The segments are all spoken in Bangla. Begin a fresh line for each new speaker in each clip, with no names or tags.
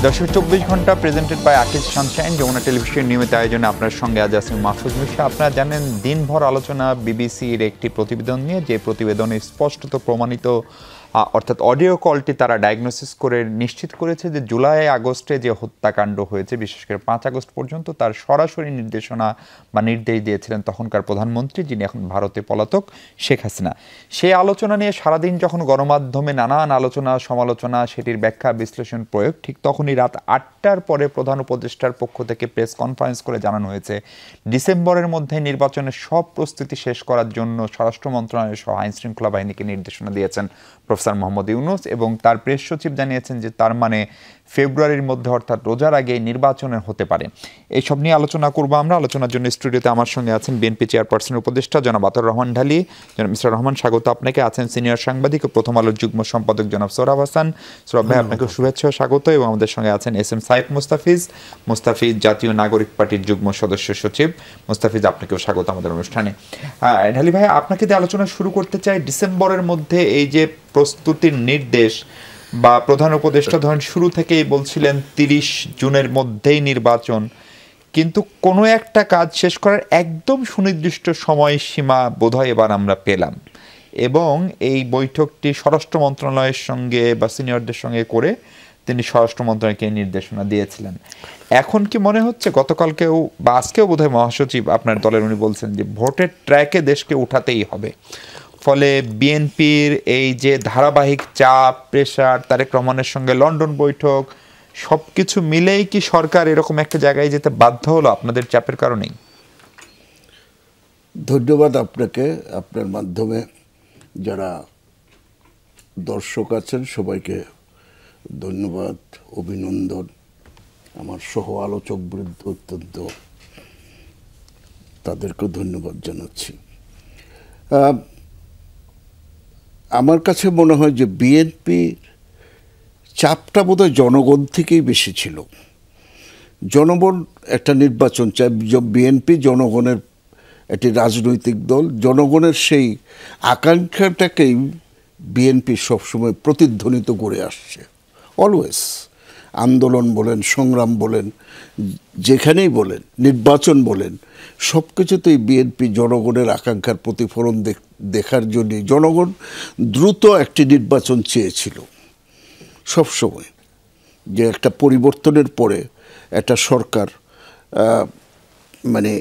দর্শক ২৪ ঘন্টা presented by Akij Sunshine, Jamuna television নিয়মিত আয়োজনে আপনার সঙ্গে আজ আছি মাহফুজ মিশা। আপনারা জানেন দিনভর আলোচনা বিবিসির একটি প্রতিবেদন নিয়ে, যে প্রতিবেদনে স্পষ্টত প্রমাণিত অর্থাৎ অডিও কলটি তারা ডায়াগনোসিস করে নিশ্চিত করেছে যে জুলাই আগস্টে যে হত্যাকাণ্ড হয়েছে, বিশেষ করে ৫ আগস্ট পর্যন্ত তার সরাসরি নির্দেশনা বা নির্দেশ দিয়েছিলেন তখনকার প্রধানমন্ত্রী, যিনি এখন ভারতে পলাতক, শেখ হাসিনা। সেই আলোচনা নিয়ে সারাদিন যখন গণমাধ্যমে নানান আলোচনা সমালোচনা, সেটির ব্যাখ্যা বিশ্লেষণ প্রয়োগ, ঠিক তখনই রাত ৮টার পরে প্রধান উপদেষ্টার পক্ষ থেকে প্রেস কনফারেন্স করে জানানো হয়েছে ডিসেম্বরের মধ্যে নির্বাচনের সব প্রস্তুতি শেষ করার জন্য স্বরাষ্ট্র মন্ত্রণালয় সহ আইন শৃঙ্খলা বাহিনীকে নির্দেশনা দিয়েছেন প্রফেসর মোহাম্মদ ইউনূস, এবং তার প্রেস সচিব জানিয়েছেন যে তার মানে ফেব্রুয়ারির মধ্যে অর্থাৎ রোজার আগে নির্বাচনের হতে পারে। এইসব নিয়ে আলোচনা করবো আমরা। আলোচনার জন্য স্টুডিওতে আমার সঙ্গে আছেন বিএনপি চেয়ারপারসনের উপদেষ্টা জনাব আতর রহমান ঢালী। জনাব মিস্টার রহমান, স্বাগত আপনাকে। আছেন সিনিয়র সাংবাদিক ও প্রথম আলোর যুগ্ম সম্পাদক জনাব সোহরাব হাসান। সোহরাব ভাই, আপনাকে শুভেচ্ছা ও স্বাগত। এবং আমাদের সঙ্গে আছেন এস এম সাইফ মুস্তাফিজ জাতীয় নাগরিক পার্টির যুগ্ম সদস্য সচিব। মুস্তাফিজ, আপনাকেও স্বাগত আমাদের অনুষ্ঠানে। ঢালী ভাই, আপনাকে দিয়ে আলোচনা শুরু করতে চাই। ডিসেম্বরের মধ্যে এই যে প্রস্তুতির নির্দেশ বা প্রধান উপদেষ্টা ধরেন শুরু থেকেই বলছিলেন ৩০ জুনের মধ্যেই নির্বাচন, কিন্তু কোনো একটা কাজ শেষ করার একদম সুনির্দিষ্ট সময়সীমা বোধহয় এবার আমরা পেলাম, এবং এই বৈঠকটি স্বরাষ্ট্র মন্ত্রণালয়ের সঙ্গে বা সিনিয়রদের সঙ্গে করে তিনি স্বরাষ্ট্র মন্ত্রণালয়কে নির্দেশনা দিয়েছিলেন। এখন কি মনে হচ্ছে, গতকালকেও বা আজকেও বোধহয় মহাসচিব আপনার দলের উনি বলছেন যে ভোটের ট্র্যাকে দেশকে উঠাতেই হবে, ফলে বিএনপির এই যে ধারাবাহিক চাপ, প্রেশার, তারেক রহমানের সঙ্গে লন্ডন বৈঠক, সব কিছু মিলেই কি সরকার এরকম একটা জায়গায় যেতে বাধ্য হলো আপনাদের চাপের কারণেই?
ধন্যবাদ আপনাকে। আপনার মাধ্যমে যারা দর্শক আছেন সবাইকে ধন্যবাদ, অভিনন্দন। আমার সহ আলোচক বৃদ্ধ অত্যন্ত, তাদেরকেও ধন্যবাদ জানাচ্ছি। আমার কাছে মনে হয় যে বিএনপির চাপটা বোধহয় জনগণ থেকেই বেশি ছিল। জনগণ একটা নির্বাচন চায়, বিএনপি জনগণের একটি রাজনৈতিক দল, জনগণের সেই আকাঙ্ক্ষাটাকেই বিএনপি সবসময় প্রতিধ্বনিত করে আসছে। অলওয়েজ আন্দোলন বলেন, সংগ্রাম বলেন, যেখানেই বলেন, নির্বাচন বলেন, সব কিছুতেই বিএনপি জনগণের আকাঙ্ক্ষার প্রতিফলন দেখার জন্যে জনগণ দ্রুত একটি নির্বাচন চেয়েছিল সবসময়। যে একটা পরিবর্তনের পরে একটা সরকার মানে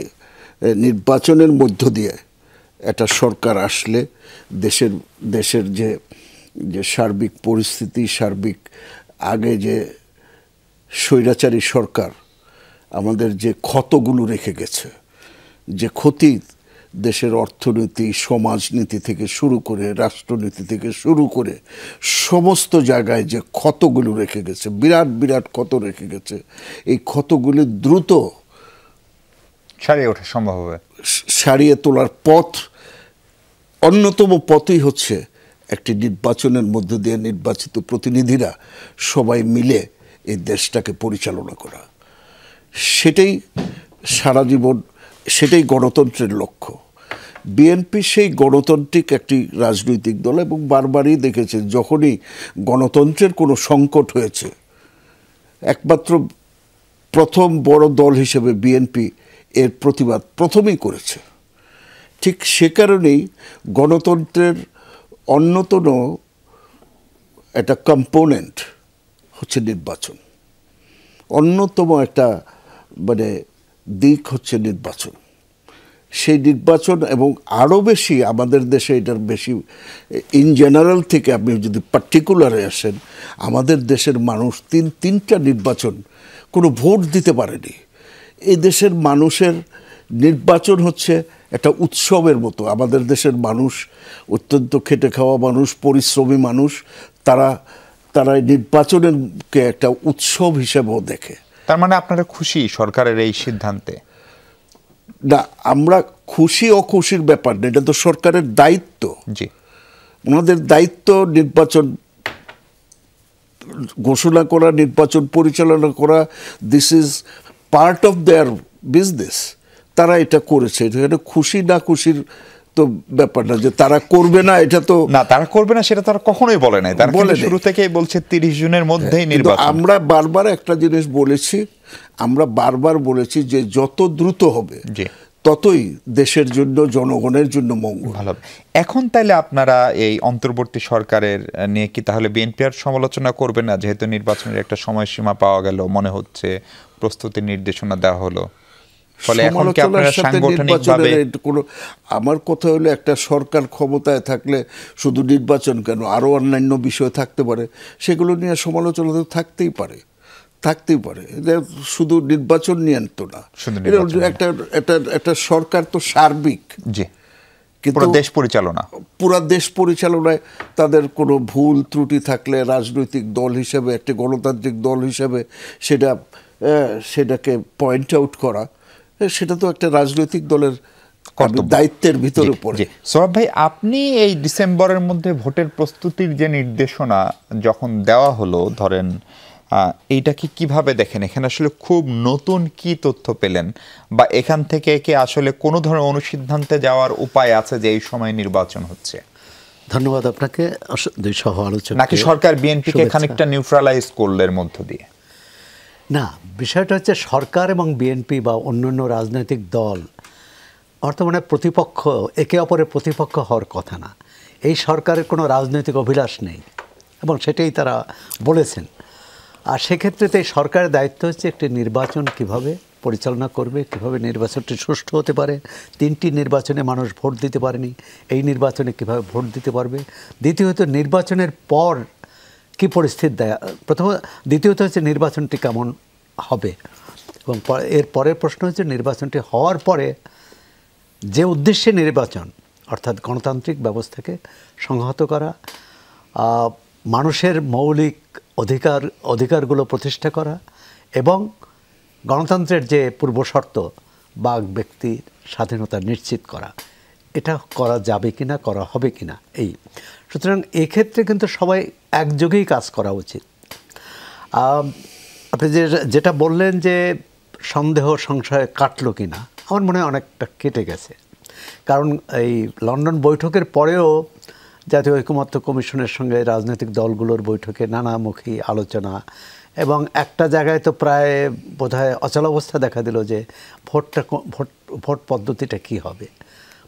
নির্বাচনের মধ্য দিয়ে একটা সরকার আসলে দেশের যে সার্বিক পরিস্থিতি, সার্বিক আগে যে স্বৈরাচারী সরকার আমাদের যে ক্ষতগুলো রেখে গেছে, যে ক্ষতি দেশের অর্থনীতি, সমাজনীতি থেকে শুরু করে, রাষ্ট্রনীতি থেকে শুরু করে সমস্ত জায়গায় যে ক্ষতগুলো রেখে গেছে, বিরাট বিরাট ক্ষত রেখে গেছে, এই ক্ষতগুলি দ্রুত
সারিয়ে ওঠা সম্ভব হবে।
সারিয়ে তোলার পথ, অন্যতম পথই হচ্ছে একটি নির্বাচনের মধ্য দিয়ে নির্বাচিত প্রতিনিধিরা সবাই মিলে এই দেশটাকে পরিচালনা করা। সেটাই সারা জীবন, সেটাই গণতন্ত্রের লক্ষ্য। বিএনপি সেই গণতান্ত্রিক একটি রাজনৈতিক দল, এবং বারবারই দেখেছে যখনই গণতন্ত্রের কোনো সংকট হয়েছে, একমাত্র প্রথম বড় দল হিসেবে বিএনপি এর প্রতিবাদ প্রথমেই করেছে। ঠিক সে কারণেই গণতন্ত্রের অন্যতম একটা কম্পোনেন্ট হচ্ছে নির্বাচন, অন্যতম একটা মানে দিক হচ্ছে নির্বাচন। সেই নির্বাচন, এবং আরও বেশি আমাদের দেশে এটার বেশি ইন জেনারেল থেকে আপনি যদি পার্টিকুলারে আসেন, আমাদের দেশের মানুষ তিনটা নির্বাচন কোনো ভোট দিতে পারেনি। এই দেশের মানুষের নির্বাচন হচ্ছে একটা উৎসবের মতো। আমাদের দেশের মানুষ অত্যন্ত খেটে খাওয়া মানুষ, পরিশ্রমী মানুষ, তারা নির্বাচনকে একটা উৎসব হিসেবেও দেখে।
তার মানে আপনারা খুশি সরকারের এই সিদ্ধান্তে?
না, আমরা খুশি অখুশির ব্যাপার না, এটা তো সরকারের দায়িত্ব।
জি,
ওনাদের দায়িত্ব নির্বাচন ঘোষণা করা, নির্বাচন পরিচালনা করা। This is part of their business. তারা এটা করেছে। এখানে খুশি না খুশির তো ব্যাপার না যে তারা করবে না, এটা তো
না, তারা করবে না সেটা তারা কখনোই বলে নাই। তারা কিন্তু শুরু থেকেই বলছে 30 জুনের মধ্যেই নির্বাচন।
আমরা বারবার একটা জিনিস বলেছি, আমরা বারবার বলেছি যে যত দ্রুত হবে ততই দেশের জন্য, জনগণের জন্য মঙ্গল
ভালো হবে। এখন তাইলে আপনারা এই অন্তর্বর্তী সরকারের নিয়ে কি তাহলে বিএনপি আর সমালোচনা করবে না, যেহেতু নির্বাচনের একটা সময়সীমা পাওয়া গেল, মনে হচ্ছে প্রস্তুতির নির্দেশনা দেওয়া হলো, ফলে এখন কি আপনারা সাংগঠনিকভাবে?
আমার কথা হলো একটা সরকার ক্ষমতায় থাকলে শুধু নির্বাচন কেন, আরো অন্যান্য বিষয় থাকতে পারে, সেগুলো নিয়ে সমালোচনা তো থাকতেই পারে। শুধু নির্বাচন নিয়ে তো না, একটা সরকার তো সার্বিক,
কিন্তু পুরো দেশ
পরিচালনায় তাদের কোনো ভুল ত্রুটি থাকলে রাজনৈতিক দল হিসেবে, একটি গণতান্ত্রিক দল হিসেবে সেটাকে পয়েন্ট আউট করা, সেটা তো একটা রাজনৈতিক দলের দায়িত্বের ভিতরে পড়ে।
সোহাব ভাই, আপনি এই ডিসেম্বরের মধ্যে ভোটের প্রস্তুতির যে নির্দেশনা যখন দেওয়া হলো, ধরেন এইটাকে কিভাবে দেখেন? এখানে আসলে খুব নতুন কি তথ্য পেলেন, বা এখান থেকে কি আসলে কোনো ধরনের অনুসিদ্ধান্তে যাওয়ার উপায় আছে যে এই সময় নির্বাচন হচ্ছে?
ধন্যবাদ আপনাকে, দুই সহ আলোচনা।
নাকি সরকার বিএনপিকে খানিকটা নিউট্রালাইজ করলের মধ্য দিয়ে?
না, বিষয়টা হচ্ছে সরকার এবং বিএনপি বা অন্যান্য রাজনৈতিক দল বর্তমানে প্রতিপক্ষ, একে অপরের প্রতিপক্ষ হওয়ার কথা না। এই সরকারের কোনো রাজনৈতিক অভিলাষ নেই এবং সেটাই তারা বলেছেন। আর সেক্ষেত্রে তো এই সরকারের দায়িত্ব হচ্ছে একটি নির্বাচন কিভাবে পরিচালনা করবে, কিভাবে নির্বাচনটি সুষ্ঠু হতে পারে। 3টি নির্বাচনে মানুষ ভোট দিতে পারেনি, এই নির্বাচনে কিভাবে ভোট দিতে পারবে। দ্বিতীয়ত, নির্বাচনের পর কি পরিস্থিতি দেয়, দ্বিতীয়ত হচ্ছে নির্বাচনটি কেমন হবে, এবং এর পরের প্রশ্ন হচ্ছে নির্বাচনটি হওয়ার পরে যে উদ্দেশ্যে নির্বাচন, অর্থাৎ গণতান্ত্রিক ব্যবস্থাকে সংহত করা, মানুষের মৌলিক অধিকারগুলো প্রতিষ্ঠা করা এবং গণতন্ত্রের যে পূর্বশর্ত বাক ব্যক্তির স্বাধীনতা নিশ্চিত করা, এটা করা যাবে কিনা, করা হবে কিনা। সুতরাং এক্ষেত্রে কিন্তু সবাই একযোগেই কাজ করা উচিত। আপনি যেটা বললেন যে সন্দেহ সংশয় কাটলো কিনা, আমার মনে হয় অনেকটা কেটে গেছে। কারণ এই লন্ডন বৈঠকের পরেও জাতীয় ঐকমত্য কমিশনের সঙ্গে রাজনৈতিক দলগুলোর বৈঠকে নানামুখী আলোচনা, এবং একটা জায়গায় তো প্রায় বোধহয় অচলাবস্থা দেখা দিল যে ভোট পদ্ধতিটা কি হবে।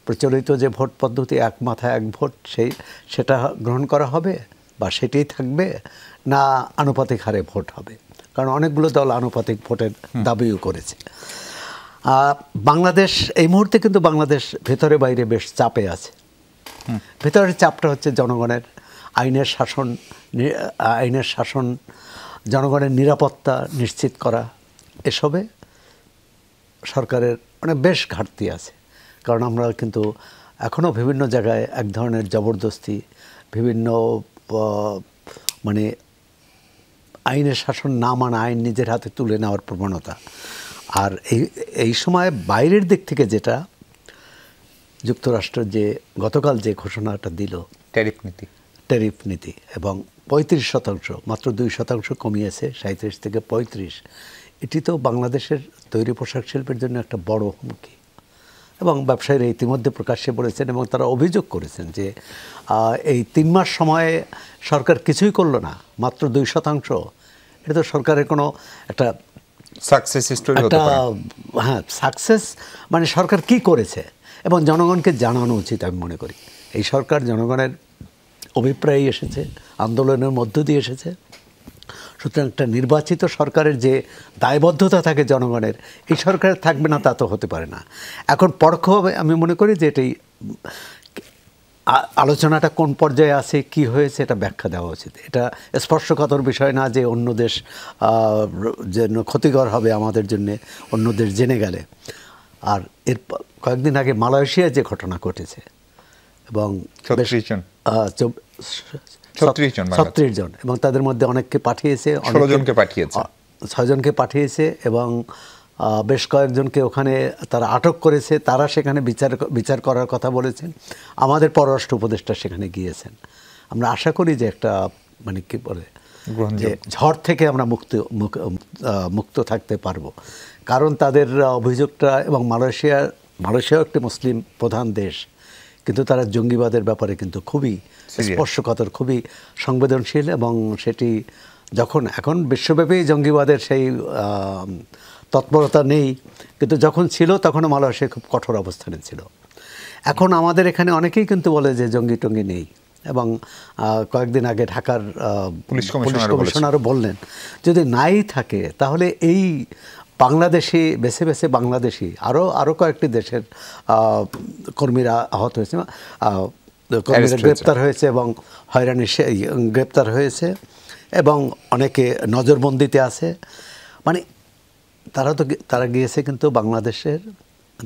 প্রচলিত যে ভোট পদ্ধতি, এক মাথায় এক ভোট, সেটা গ্রহণ করা হবে বা সেটাই থাকবে, না আনুপাতিক হারে ভোট হবে। কারণ অনেকগুলো দল আনুপাতিক ভোটের দাবিও করেছে। বাংলাদেশ এই মুহূর্তে কিন্তু বাংলাদেশ ভেতরে বাইরে বেশ চাপে আছে। ভেতরের চাপটা হচ্ছে জনগণের আইনের শাসন, জনগণের নিরাপত্তা নিশ্চিত করা, এসবে সরকারের বেশ ঘাটতি আছে। কারণ আমরা কিন্তু এখনও বিভিন্ন জায়গায় এক ধরনের জবরদস্তি, বিভিন্ন আইনের শাসন না মানা, আইন নিজের হাতে তুলে নেওয়ার প্রবণতা। আর এই সময় বাইরের দিক থেকে যেটা যুক্তরাষ্ট্র যে গতকাল যে ঘোষণাটা দিল, ট্যারিফ নীতি, এবং 35%, মাত্র 2% কমিয়েছে 37 থেকে 35, এটি তো বাংলাদেশের তৈরি পোশাক শিল্পের জন্য একটা বড় হুমকি। এবং ব্যবসায়ীরা ইতিমধ্যে প্রকাশ্যে বলেছেন এবং তারা অভিযোগ করেছেন যে এই 3 মাস সময়ে সরকার কিছুই করলো না, মাত্র 2%। এটা তো সরকারের কোনো একটা
সাকসেস স্টোরি হতে পারে।
হ্যাঁ, সাকসেস সরকার কি করেছে এবং জনগণকে জানানো উচিত আমি মনে করি। এই সরকার জনগণের অভিপ্রায় এসেছে, আন্দোলনের মধ্য দিয়ে এসেছে। সুতরাং একটা নির্বাচিত সরকারের যে দায়বদ্ধতা থাকে জনগণের, এই সরকারের থাকবে না তা তো হতে পারে না। এখন পরোক্ষভাবে আমি মনে করি যে এটাই আলোচনাটা কোন পর্যায়ে আছে, কি হয়েছে, এটা ব্যাখ্যা দেওয়া উচিত। এটা স্পর্শকাতর বিষয় না যে অন্য দেশ যেন ক্ষতিকর হবে আমাদের জন্য, অন্য দেশ জেনে গেলে। আর এর কয়েকদিন আগে মালয়েশিয়ায় যে ঘটনা ঘটেছে, এবং 36 জন, এবং তাদের মধ্যে অনেককে পাঠিয়েছে, 6 জনকে পাঠিয়েছে, এবং বেশ কয়েকজনকে ওখানে তারা আটক করেছে। তারা সেখানে বিচার করার কথা বলেছেন। আমাদের পররাষ্ট্র উপদেষ্টা সেখানে গিয়েছেন। আমরা আশা করি যে একটা কি বলে, যে ঝড় থেকে আমরা মুক্ত থাকতে পারবো। কারণ তাদের অভিযোগটা, এবং মালয়েশিয়াও একটি মুসলিম প্রধান দেশ, কিন্তু তারা জঙ্গিবাদের ব্যাপারে কিন্তু খুবই স্পর্শকাতর, খুবই সংবেদনশীল, এবং সেটি যখন এখন বিশ্বব্যাপী জঙ্গিবাদের সেই তৎপরতা নেই, কিন্তু যখন ছিল তখনও মালয়েশিয়া খুব কঠোর অবস্থানে ছিল। এখন আমাদের এখানে অনেকেই কিন্তু বলে যে জঙ্গি টঙ্গি নেই, এবং কয়েকদিন আগে ঢাকার পুলিশ কমিশনারও বললেন যদি নাই থাকে তাহলে এই বাংলাদেশি বেছে বেছে বাংলাদেশি আরও কয়েকটি দেশের কর্মীরা আহত হয়েছে, কর্মীরা গ্রেপ্তার হয়েছে এবং হয়রানি গ্রেপ্তার হয়েছে, এবং অনেকে নজরবন্দিতে আছে। মানে তারা গিয়েছে কিন্তু বাংলাদেশের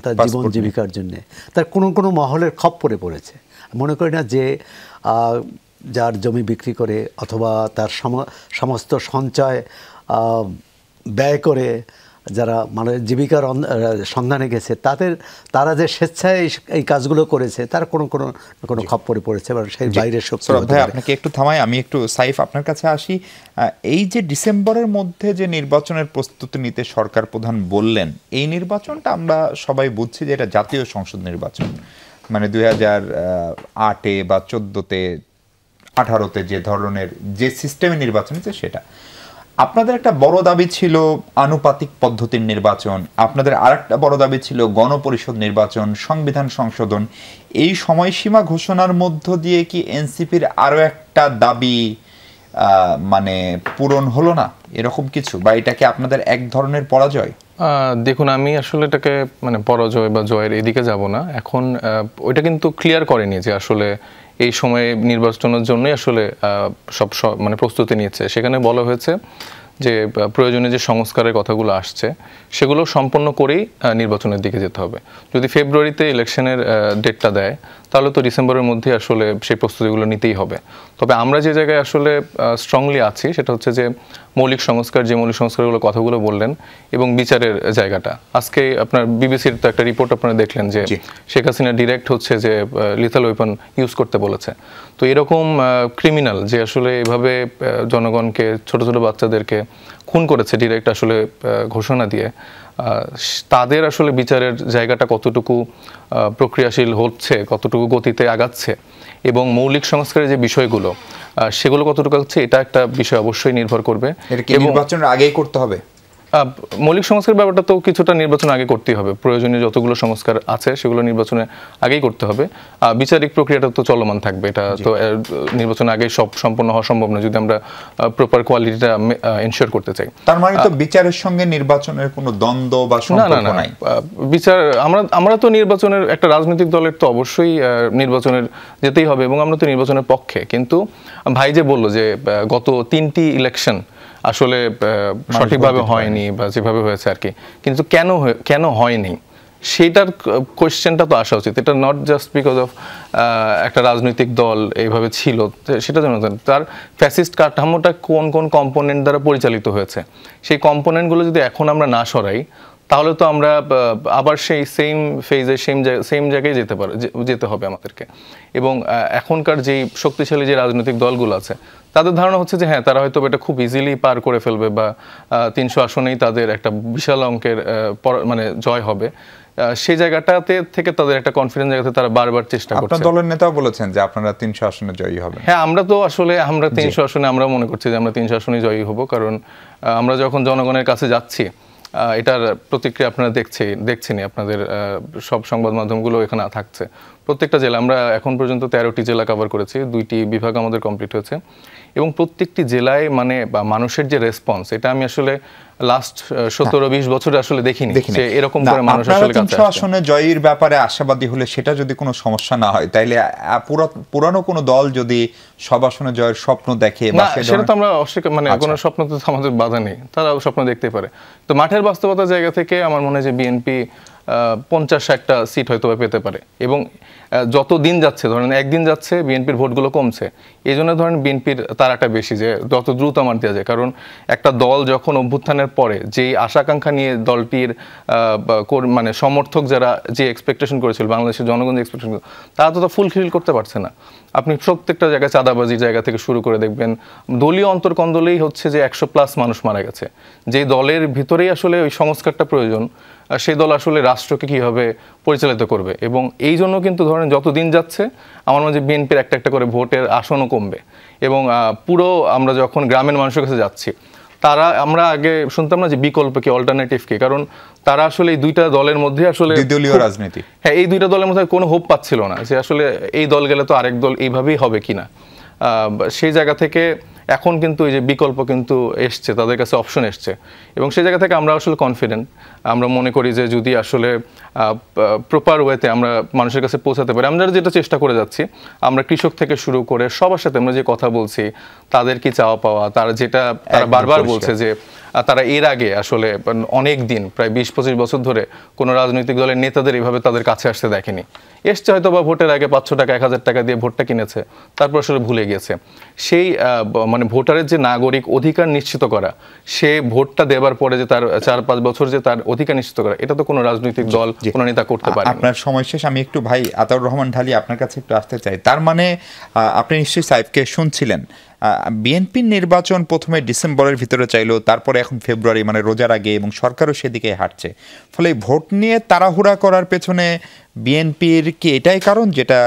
তার জীবন জীবিকার জন্যে, তার কোনো মহলের খপ্পরে পড়েছে। মনে করি না যে যার জমি বিক্রি করে অথবা তার সমস্ত সঞ্চয় ব্যয় করে যারা মানে জীবিকার সন্ধানে গেছে তারা যে স্বেচ্ছায় এই কাজগুলো করেছে তার কোনো খপ্পরে পড়েছে বা সেই বাইরের শক্তি।
ভাই আপনাকে একটু থামাই, আমি একটু সাইফ আপনার কাছে আসি। এই যে ডিসেম্বরের মধ্যে যে নির্বাচনের প্রস্তুতি নিতে সরকার প্রধান বললেন, এই নির্বাচনটা আমরা সবাই বুঝছি যে এটা জাতীয় সংসদ নির্বাচন, মানে 2008-এ বা 2014-তে 2018-তে যে ধরনের যে সিস্টেমে নির্বাচন হচ্ছে সেটা। আপনাদের একটা বড় দাবি ছিল আনুপাতিক পদ্ধতির নির্বাচন, আপনাদের আরেকটা বড় দাবি ছিল গণপরিষদ নির্বাচন, সংবিধান সংশোধন। এই সময়সীমা ঘোষণার মধ্য দিয়ে কি এনসিপির আরো একটা দাবি মানে পূরণ হলো না, এরকম কিছু, বা এটা কি আপনাদের এক ধরনের পরাজয়?
দেখুন, আমি আসলে এটাকে মানে পরাজয় বা জয়ের এদিকে যাব না। এখন ওইটা কিন্তু ক্লিয়ার করেনি যে আসলে এই সময়ে নির্বাচনের জন্যই আসলে সব মানে প্রস্তুতি নিচ্ছে। সেখানে বলা হয়েছে যে প্রয়োজনীয় যে সংস্কারের কথাগুলো আসছে সেগুলো সম্পন্ন করেই নির্বাচনের দিকে যেতে হবে। যদি ফেব্রুয়ারিতে ইলেকশনের ডেটটা দেয় তাহলে তো ডিসেম্বরের মধ্যে আসলে সেই প্রস্তুতিগুলো নিতেই হবে। তবে আমরা যে জায়গায় আসলে স্ট্রংলি আছি সেটা হচ্ছে যে মৌলিক সংস্কারগুলো কথাগুলো বললেন, এবং বিচারের জায়গাটা। আজকে আপনার বিবিসির তো একটা রিপোর্ট আপনারা দেখলেন যে শেখ হাসিনা ডিরেক্ট হচ্ছে যে লিথাল ওয়েপন ইউজ করতে বলেছে। তো এরকম ক্রিমিনাল যে আসলে এভাবে জনগণকে, ছোট ছোট বাচ্চাদেরকে খুন করেছে ডিরেক্ট আসলে ঘোষণা দিয়ে, তাদের আসলে বিচারের জায়গাটা কতটুকু প্রক্রিয়াশীল হচ্ছে, কতটুকু গতিতে আগাচ্ছে, এবং মৌলিক সংস্কারের যে বিষয়গুলো সেগুলো কতটুকু হচ্ছে, এটা একটা বিষয় অবশ্যই নির্ভর করবে।
নির্বাচনের আগেই করতে হবে।
মৌলিক সংস্কার ব্যাপারটা তো কিছুটা নির্বাচন আগে করতেই হবে, প্রয়োজনীয় যতগুলো সংস্কার আছে সেগুলো নির্বাচনে আগেই করতে হবে। বিচারিক প্রক্রিয়াটা তো চলমান থাকবে, এটা তো নির্বাচন আগে সব সম্পন্ন হওয়া সম্ভব না যদি আমরা প্রপার কোয়ালিটিটা এনশিওর করতে চাই।
তার মানে তো বিচারের সঙ্গে নির্বাচনের কোনো দ্বন্দ্ব বা সম্পর্ক নাই।
বিচার আমরা তো নির্বাচনের একটা রাজনৈতিক দলের তো অবশ্যই নির্বাচনের যেতেই হবে, এবং আমরা তো নির্বাচনের পক্ষে। কিন্তু ভাই যে বললো যে গত 3টি ইলেকশন আসলে সঠিকভাবে হয়নি বা যেভাবে হয়েছে আর কি, কিন্তু কেন হয়নি সেটার কোয়েশ্চেনটা তো আসা উচিত। এটা নট জাস্ট বিকজ অফ একটা রাজনৈতিক দল এইভাবে ছিল, সেটা জন্য তার ফ্যাসিস্ট কাঠামোটা কোন কোন কম্পোনেন্ট দ্বারা পরিচালিত হয়েছে, সেই কম্পোনেন্টগুলো যদি এখন আমরা না সরাই তাহলে তো আমরা আবার সেই সেম ফেজে সেম জায়গায় যেতে হবে আমাদেরকে। এবং এখনকার যেই শক্তিশালী যে রাজনৈতিক দলগুলো আছে তাদের ধারণা হচ্ছে যে হ্যাঁ, তারা হয়তো এটা খুব ইজিলি পার করে ফেলবে, বা 300 আসনেই তাদের একটা বিশাল অঙ্কের মানে জয় হবে। সেই জায়গাটাতে থেকে তাদের একটা কনফিডেন্স জায়গাতে তারা বারবার চেষ্টা করছে।
আপনার দলের নেতাও বলেছেন যে আপনারা 300 আসনে জয়ী হবেন।
হ্যাঁ, আমরা 300 আসনে আমরা মনে করছি যে আমরা 300 আসনে জয়ী হব, কারণ আমরা যখন জনগণের কাছে যাচ্ছি এটার প্রতিক্রিয়া আপনারা দেখছেনই, আপনাদের সব সংবাদ মাধ্যমগুলো এখানে থাকছে। প্রত্যেকটা জেলা আমরা এখন পর্যন্ত 13টি জেলা কভার করেছি, 2টি বিভাগ আমাদের কমপ্লিট হয়েছে, এবং প্রত্যেকটি জেলায় মানে বা মানুষের যে রেসপন্স, এটা আমি আসলে লাস্ট 17-20 বছরে আসলে দেখিনি যে এরকম করে মানুষ আসলে কাছে আসে।
আসনে জয়ের ব্যাপারে আশাবাদী হলে সেটা যদি কোনো সমস্যা না হয়, তাইলে পুরানো কোনো দল যদি সব আসনে জয়ের স্বপ্ন দেখে,
সেটা তো আমরা অস্বীকার মানে কোনো স্বপ্ন তো আমাদের বাধা নেই, তারা স্বপ্ন দেখতেই পারে। তো মাঠের বাস্তবতার জায়গা থেকে আমার মনে হয় যে বিএনপি 50-60টা সিট হয়তো পেতে পারে, এবং যত দিন যাচ্ছে, ধরেন একদিন যাচ্ছে বিএনপির ভোটগুলো কমছে, এই জন্য ধরেন বিএনপির তারাটা বেশি যে যত দ্রুত আমার দেওয়া যায়। কারণ একটা দল যখন অভ্যুত্থানের পরে যেই আশাকাঙ্ক্ষা নিয়ে দলটির মানে সমর্থক যারা যে এক্সপেকটেশন করেছিল, বাংলাদেশের জনগণ যে এক্সপেকটেশন করেছিল, তারা তো ফুলফিল করতে পারছে না। আপনি প্রত্যেকটা জায়গায় চাঁদাবাজির জায়গা থেকে শুরু করে দেখবেন দলীয় অন্তর্কন্দলেই হচ্ছে যে 100+ মানুষ মারা গেছে। যে দলের ভিতরেই আসলে ওই সংস্কারটা প্রয়োজন, সেই দল আসলে রাষ্ট্রকে কীভাবে পরিচালিত করবে। এবং এই জন্য কিন্তু ধরেন যত দিন যাচ্ছে আমার মনে হয় বিএনপির একটা একটা করে ভোটের আসনও কমবে। এবং পুরো আমরা যখন গ্রামের মানুষের কাছে যাচ্ছি, তারা আমরা আগে শুনতাম না যে বিকল্প কি, অল্টারনেটিভ কি, কারণ তারা আসলে এই দুইটা দলের মধ্যে আসলে
দ্বিদলীয় রাজনীতি,
হ্যাঁ এই দুইটা দলের মধ্যে কোনো হোপ পাচ্ছিল না যে আসলে এই দল গেলে তো আরেক দল এইভাবেই হবে কিনা। সেই জায়গা থেকে এখন কিন্তু এই যে বিকল্প কিন্তু এসছে, তাদের কাছে অপশন এসছে, এবং সেই জায়গা থেকে আমরা আসলে কনফিডেন্ট। আমরা মনে করি যে যদি আসলে প্রপার ওয়েতে আমরা মানুষের কাছে পৌঁছাতে পারি, আমরা যেটা চেষ্টা করে যাচ্ছি, আমরা কৃষক থেকে শুরু করে সবার সাথে আমরা যে কথা বলছি, তাদের কি চাওয়া পাওয়া, তারা যেটা তারা বারবার বলছে যে তারা এর আগে আসলে অনেক দিন প্রায় ২০-২৫ বছর ধরে কোনো রাজনৈতিক দলের নেতাদের এইভাবে তাদের কাছে আসতে দেখেনি। এসছে হয়তো বা ভোটের আগে ৫০০ টাকা ১০০০ টাকা দিয়ে ভোটটা কিনেছে, তারপর আসলে ভুলে গিয়েছে। সেই মানে ভোটারের যে নাগরিক অধিকার নিশ্চিত করা, সে ভোটটা দেবার পরে যে তার ৪-৫ বছর যে তার অধিকার নিশ্চিত করা, এটা তো কোনো রাজনৈতিক দল কোনো নেতা করতে পারে।
আপনার সময় শেষ, আমি একটু ভাই আতাউর রহমান ঢালি আপনার কাছে একটু আসতে চাই। তার মানে আপনি নিশ্চয়ই সাইফকে শুনছিলেন, বিএনপির নির্বাচন প্রথমে ডিসেম্বরের ভিতরে চাইলো, তারপরে এখন ফেব্রুয়ারি মানে রোজার আগে, এবং সরকারও সেদিকে হাঁটছে। ফলে ভোট নিয়ে তাড়াহুড়া করার পেছনে বিএনপির কি এটাই কারণ, যেটা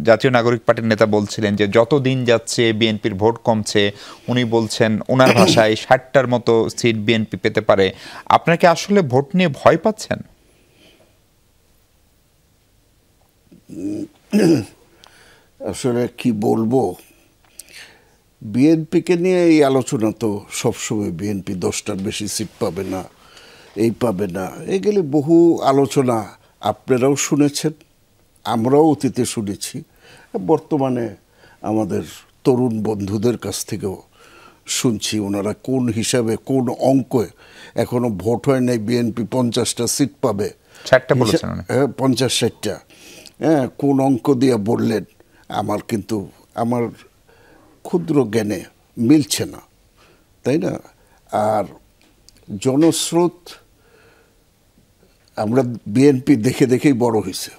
জাতীয় নাগরিক পার্টির নেতা বলছিলেন যে যত দিন যাচ্ছে বিএনপির ভোট কমছে, উনি বলছেন ওনার ভাষায় ৬০টার মতো সিট বিএনপি পেতে পারে। আপনারা কি আসলে ভোট নিয়ে ভয় পাচ্ছেন?
আসলে কি বলবো, বিএনপিকে নিয়ে এই আলোচনা তো সবসময়, বিএনপি 10টার বেশি সিট পাবে না, এই পাবে না, এগুলি বহু আলোচনা আপনারাও শুনেছেন, আমরাও অতীতে শুনেছি, বর্তমানে আমাদের তরুণ বন্ধুদের কাছ থেকেও শুনছি। ওনারা কোন হিসাবে, কোন অঙ্কে, এখনো ভোট হয় নাই, বিএনপি 50টা সিট পাবে,
60টা বলেছেন,
হ্যাঁ 50-60টা, হ্যাঁ কোন অঙ্ক দিয়ে বললেন, আমার ক্ষুদ্র জ্ঞানে মিলছে না, তাই না? আর জনস্রোত, আমরা বিএনপি দেখে দেখেই বড় হয়েছে,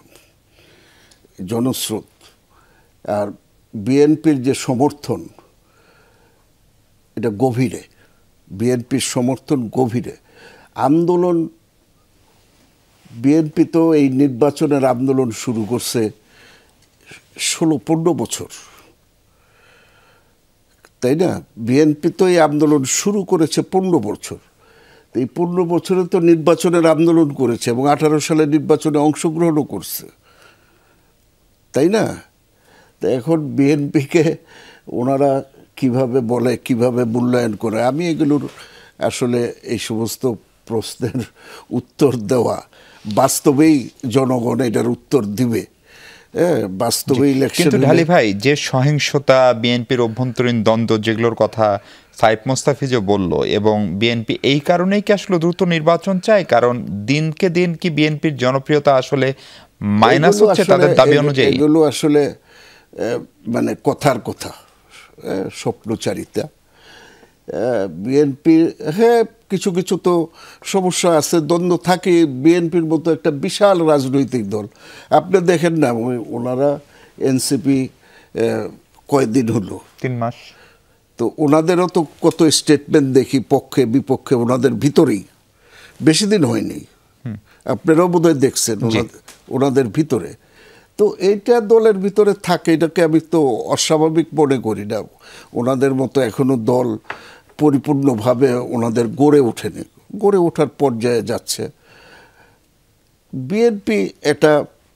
জনস্রোত আর বিএনপির যে সমর্থন, এটা গভীরে, বিএনপির সমর্থন গভীরে। আন্দোলন, বিএনপি তো এই নির্বাচনের আন্দোলন শুরু করছে 16-15 বছর, তাই না? বিএনপি তো এই আন্দোলন শুরু করেছে 15 বছর। এই 15 বছরে তো নির্বাচনের আন্দোলন করেছে এবং 18 সালে নির্বাচনে অংশগ্রহণও করছে, তাই না? তো এখন বিএনপিকে ওনারা কিভাবে বলে, কিভাবে মূল্যায়ন করে, আমি এগুলোর আসলে এই সমস্ত প্রশ্নের উত্তর দেওয়া, বাস্তবেই জনগণ এটার উত্তর দিবে। বাস্তবে ইলেকশন।
কিন্তু ঢালি ভাই, যে সহিংসতা, বিএনপির অভ্যন্তরীণ দ্বন্দ্ব, যেগুলোর কথা সাইফ মোস্তাফিজও বলল, এবং বিএনপি এই কারণেই কি আসলে দ্রুত নির্বাচন চায়? কারণ দিনকে দিন কি বিএনপির জনপ্রিয়তা আসলে মাইনাস হচ্ছে তাদের দাবি অনুযায়ী?
এগুলো আসলে মানে কথার কথা, স্বপ্নচারিতা। বিএনপি, হ্যাঁ কিছু কিছু তো সমস্যা আছে, দ্বন্দ্ব থাকে। বিএনপির মতো একটা বিশাল রাজনৈতিক দল, আপনি দেখেন না, ওনারা এনসিপি কয়দিন হলো,
3 মাস,
তো ওনাদেরও তো কত স্টেটমেন্ট দেখি পক্ষে বিপক্ষে ওনাদের ভিতরেই, বেশি দিন হয়নি, আপনারাও বোধহয় দেখছেন ওনাদের ভিতরে। তো এইটা দলের ভিতরে থাকে, এটাকে আমি তো অস্বাভাবিক মনে করি না। ওনাদের মতো এখনো দল পরিপূর্ণভাবে ওনাদের গড়ে ওঠেনি, গড়ে ওঠার পর্যায়ে যাচ্ছে। বিএনপি এটা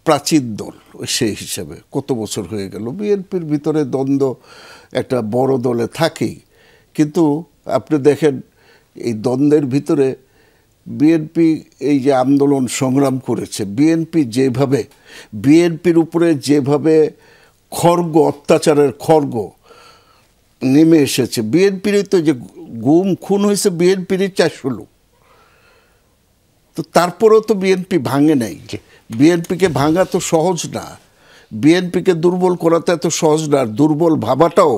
প্রাচীন দল, সেই হিসাবে কত বছর হয়ে গেল, বিএনপির ভিতরে দ্বন্দ্ব একটা বড় দলে থাকেই। কিন্তু আপনি দেখেন এই দ্বন্দ্বের ভিতরে বিএনপি এই যে আন্দোলন সংগ্রাম করেছে, বিএনপি যেভাবে, বিএনপির উপরে যেভাবে খড়গ, অত্যাচারের খড়গ নেমে এসেছে, বিএনপিরই তো যে গুম খুন হয়েছে বিএনপিরই 400 লোক, তো তারপরেও তো বিএনপি ভাঙে নাই। বিএনপিকে ভাঙা তো সহজ না, বিএনপিকে দুর্বল করাটা এত সহজ না। আর দুর্বল ভাবাটাও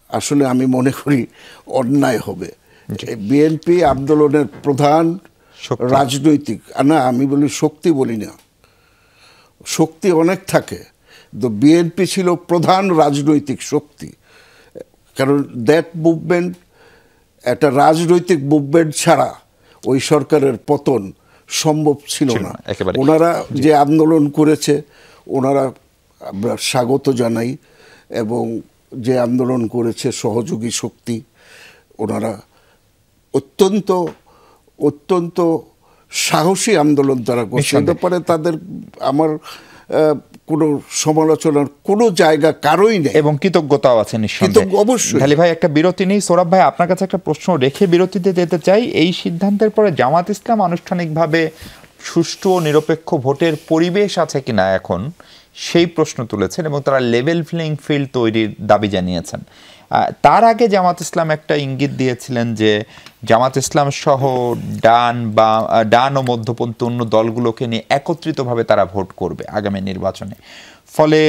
আসলে আমি মনে করি অন্যায় হবে। বিএনপি আন্দোলনের প্রধান রাজনৈতিক, না আমি বলি শক্তি বলি না, শক্তি অনেক থাকে, তো বিএনপি ছিল প্রধান রাজনৈতিক শক্তি। কারণ দ্যাট মুভমেন্ট একটা রাজনৈতিক মুভমেন্ট ছাড়া ওই সরকারের পতন সম্ভব ছিল না।
একেবারে।
ওনারা যে আন্দোলন করেছে ওনারা আমরা স্বাগত জানাই, এবং যে আন্দোলন করেছে সহযোগী শক্তি ওনারা অত্যন্ত অত্যন্ত সাহসী আন্দোলন তারা করছে। এ ব্যাপারে তাদের আমার কোনো সমালোচনার কোনো জায়গা কারোই নেই,
এবং কৃতজ্ঞতাও আছে নিঃসন্দেহে।
অবশ্যই।
ঢালী ভাই, একটা বিরতি নেই। সোহরাব ভাই, আপনার কাছে একটা প্রশ্ন রেখে বিরতিতে যেতে চাই। এই সিদ্ধান্তের পরে জামাত ইসলাম আনুষ্ঠানিকভাবে সুষ্ঠু ও নিরপেক্ষ ভোটের পরিবেশ আছে কিনা এখন সেই প্রশ্ন তুলেছেন, এবং তারা লেভেল প্লেইং ফিল্ড তৈরির দাবি জানিয়েছেন। তার আগে জামাত ইসলাম একটা ইঙ্গিত দিয়েছিলেন যে জামাত ইসলাম সহ ডান ও মধ্যপন্থী অন্য দলগুলোকে নিয়ে একত্রিতভাবে তারা ভোট করবে আগামী নির্বাচনে। ফলে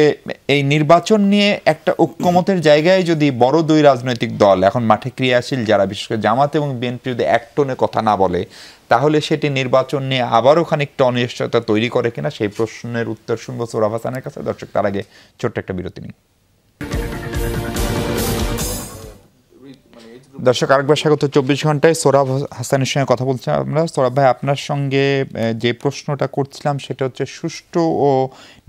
এই নির্বাচন নিয়ে একটা ঐক্যমতের জায়গায় যদি বড় দুই রাজনৈতিক দল এখন মাঠে ক্রিয়াশীল যারা, বিশেষ করে জামাত এবং বিএনপি, যদি এক টোনে কথা না বলে, তাহলে সেটি নির্বাচন নিয়ে আবারও খানিকটা অনিশ্চয়তা তৈরি করে কিনা, সেই প্রশ্নের উত্তর শুনবো সোহরাব হাসানের কাছে। দর্শক, তার আগে ছোট্ট একটা বিরতি নিই। দর্শক, আরেকবার স্বাগত 24 ঘন্টায়। সোহরাব হাসানের সঙ্গে কথা বলছি আমরা। সোহরাব ভাই, আপনার সঙ্গে যে প্রশ্নটা করছিলাম সেটা হচ্ছে সুষ্ঠু ও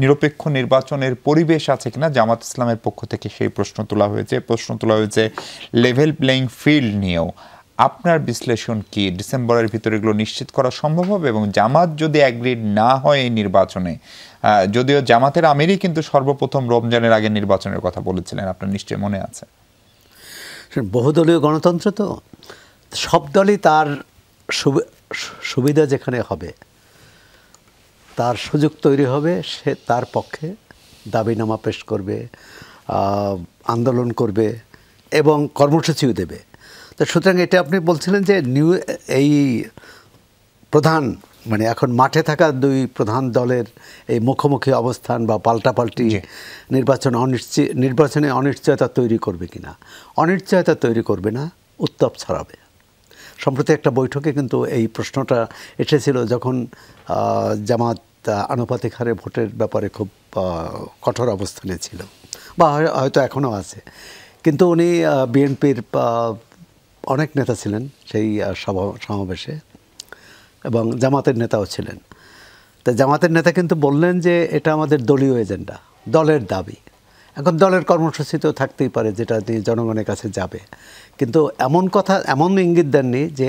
নিরপেক্ষ নির্বাচনের পরিবেশ আছে কিনা। জামাত ইসলামের পক্ষ থেকে সেই প্রশ্ন তোলা হয়েছে লেভেল প্লেইং ফিল্ড নিয়েও। আপনার বিশ্লেষণ কি? ডিসেম্বরের ভিতরে এগুলো নিশ্চিত করা সম্ভব হবে? এবং জামাত যদি অ্যাগ্রিড না হয় এই নির্বাচনে, যদিও জামাতের আমিরই কিন্তু সর্বপ্রথম রমজানের আগে নির্বাচনের কথা বলেছিলেন, আপনার নিশ্চয়ই মনে আছে।
বহুদলীয় গণতন্ত্র, তো সব দলই তার সুবিধা যেখানে হবে, তার সুযোগ তৈরি হবে, সে তার পক্ষে দাবিনামা পেশ করবে, আন্দোলন করবে এবং কর্মসূচিও দেবে। তো সুতরাং এটা আপনি বলছিলেন যে এই প্রধান মানে এখন মাঠে থাকা দুই প্রধান দলের এই মুখোমুখি অবস্থান বা পাল্টাপাল্টি নির্বাচনে অনিশ্চয়তা তৈরি করবে কিনা। অনিশ্চয়তা তৈরি করবে না, উত্তাপ ছড়াবে। সম্প্রতি একটা বৈঠকে কিন্তু এই প্রশ্নটা এসেছিল, যখন জামাত আনুপাতিক হারে ভোটের ব্যাপারে খুব কঠোর অবস্থানে ছিল, বা হয়তো এখনও আছে। কিন্তু উনি বিএনপির অনেক নেতা ছিলেন সেই সমাবেশে, এবং জামাতের নেতাও ছিলেন। তো জামাতের নেতা কিন্তু বললেন যে এটা আমাদের দলীয় এজেন্ডা, দলের দাবি। এখন দলের কর্মসূচি তো থাকতেই পারে যেটা দিয়ে জনগণের কাছে যাবে, কিন্তু এমন ইঙ্গিত দেননি যে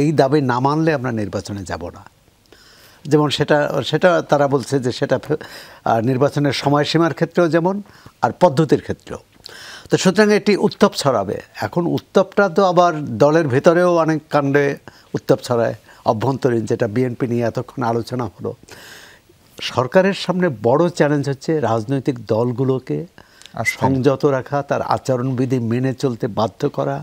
এই দাবি না মানলে আমরা নির্বাচনে যাব না। যেমন সেটা তারা বলছে যে সেটা নির্বাচনের সময়সীমার ক্ষেত্রেও যেমন, আর পদ্ধতির ক্ষেত্রেও। তো সুতরাং এটি উত্তাপ ছড়াবে। এখন উত্তাপটা তো আবার দলের ভেতরেও অনেক কাণ্ডে উত্তাপ ছড়ায়, অভ্যন্তরীণ, যেটা বিএনপি নিয়ে এতক্ষণ আলোচনা হলো। সরকারের সামনে বড় চ্যালেঞ্জ হচ্ছে রাজনৈতিক দলগুলোকে সংযত রাখা, তার আচরণবিধি মেনে চলতে বাধ্য করা।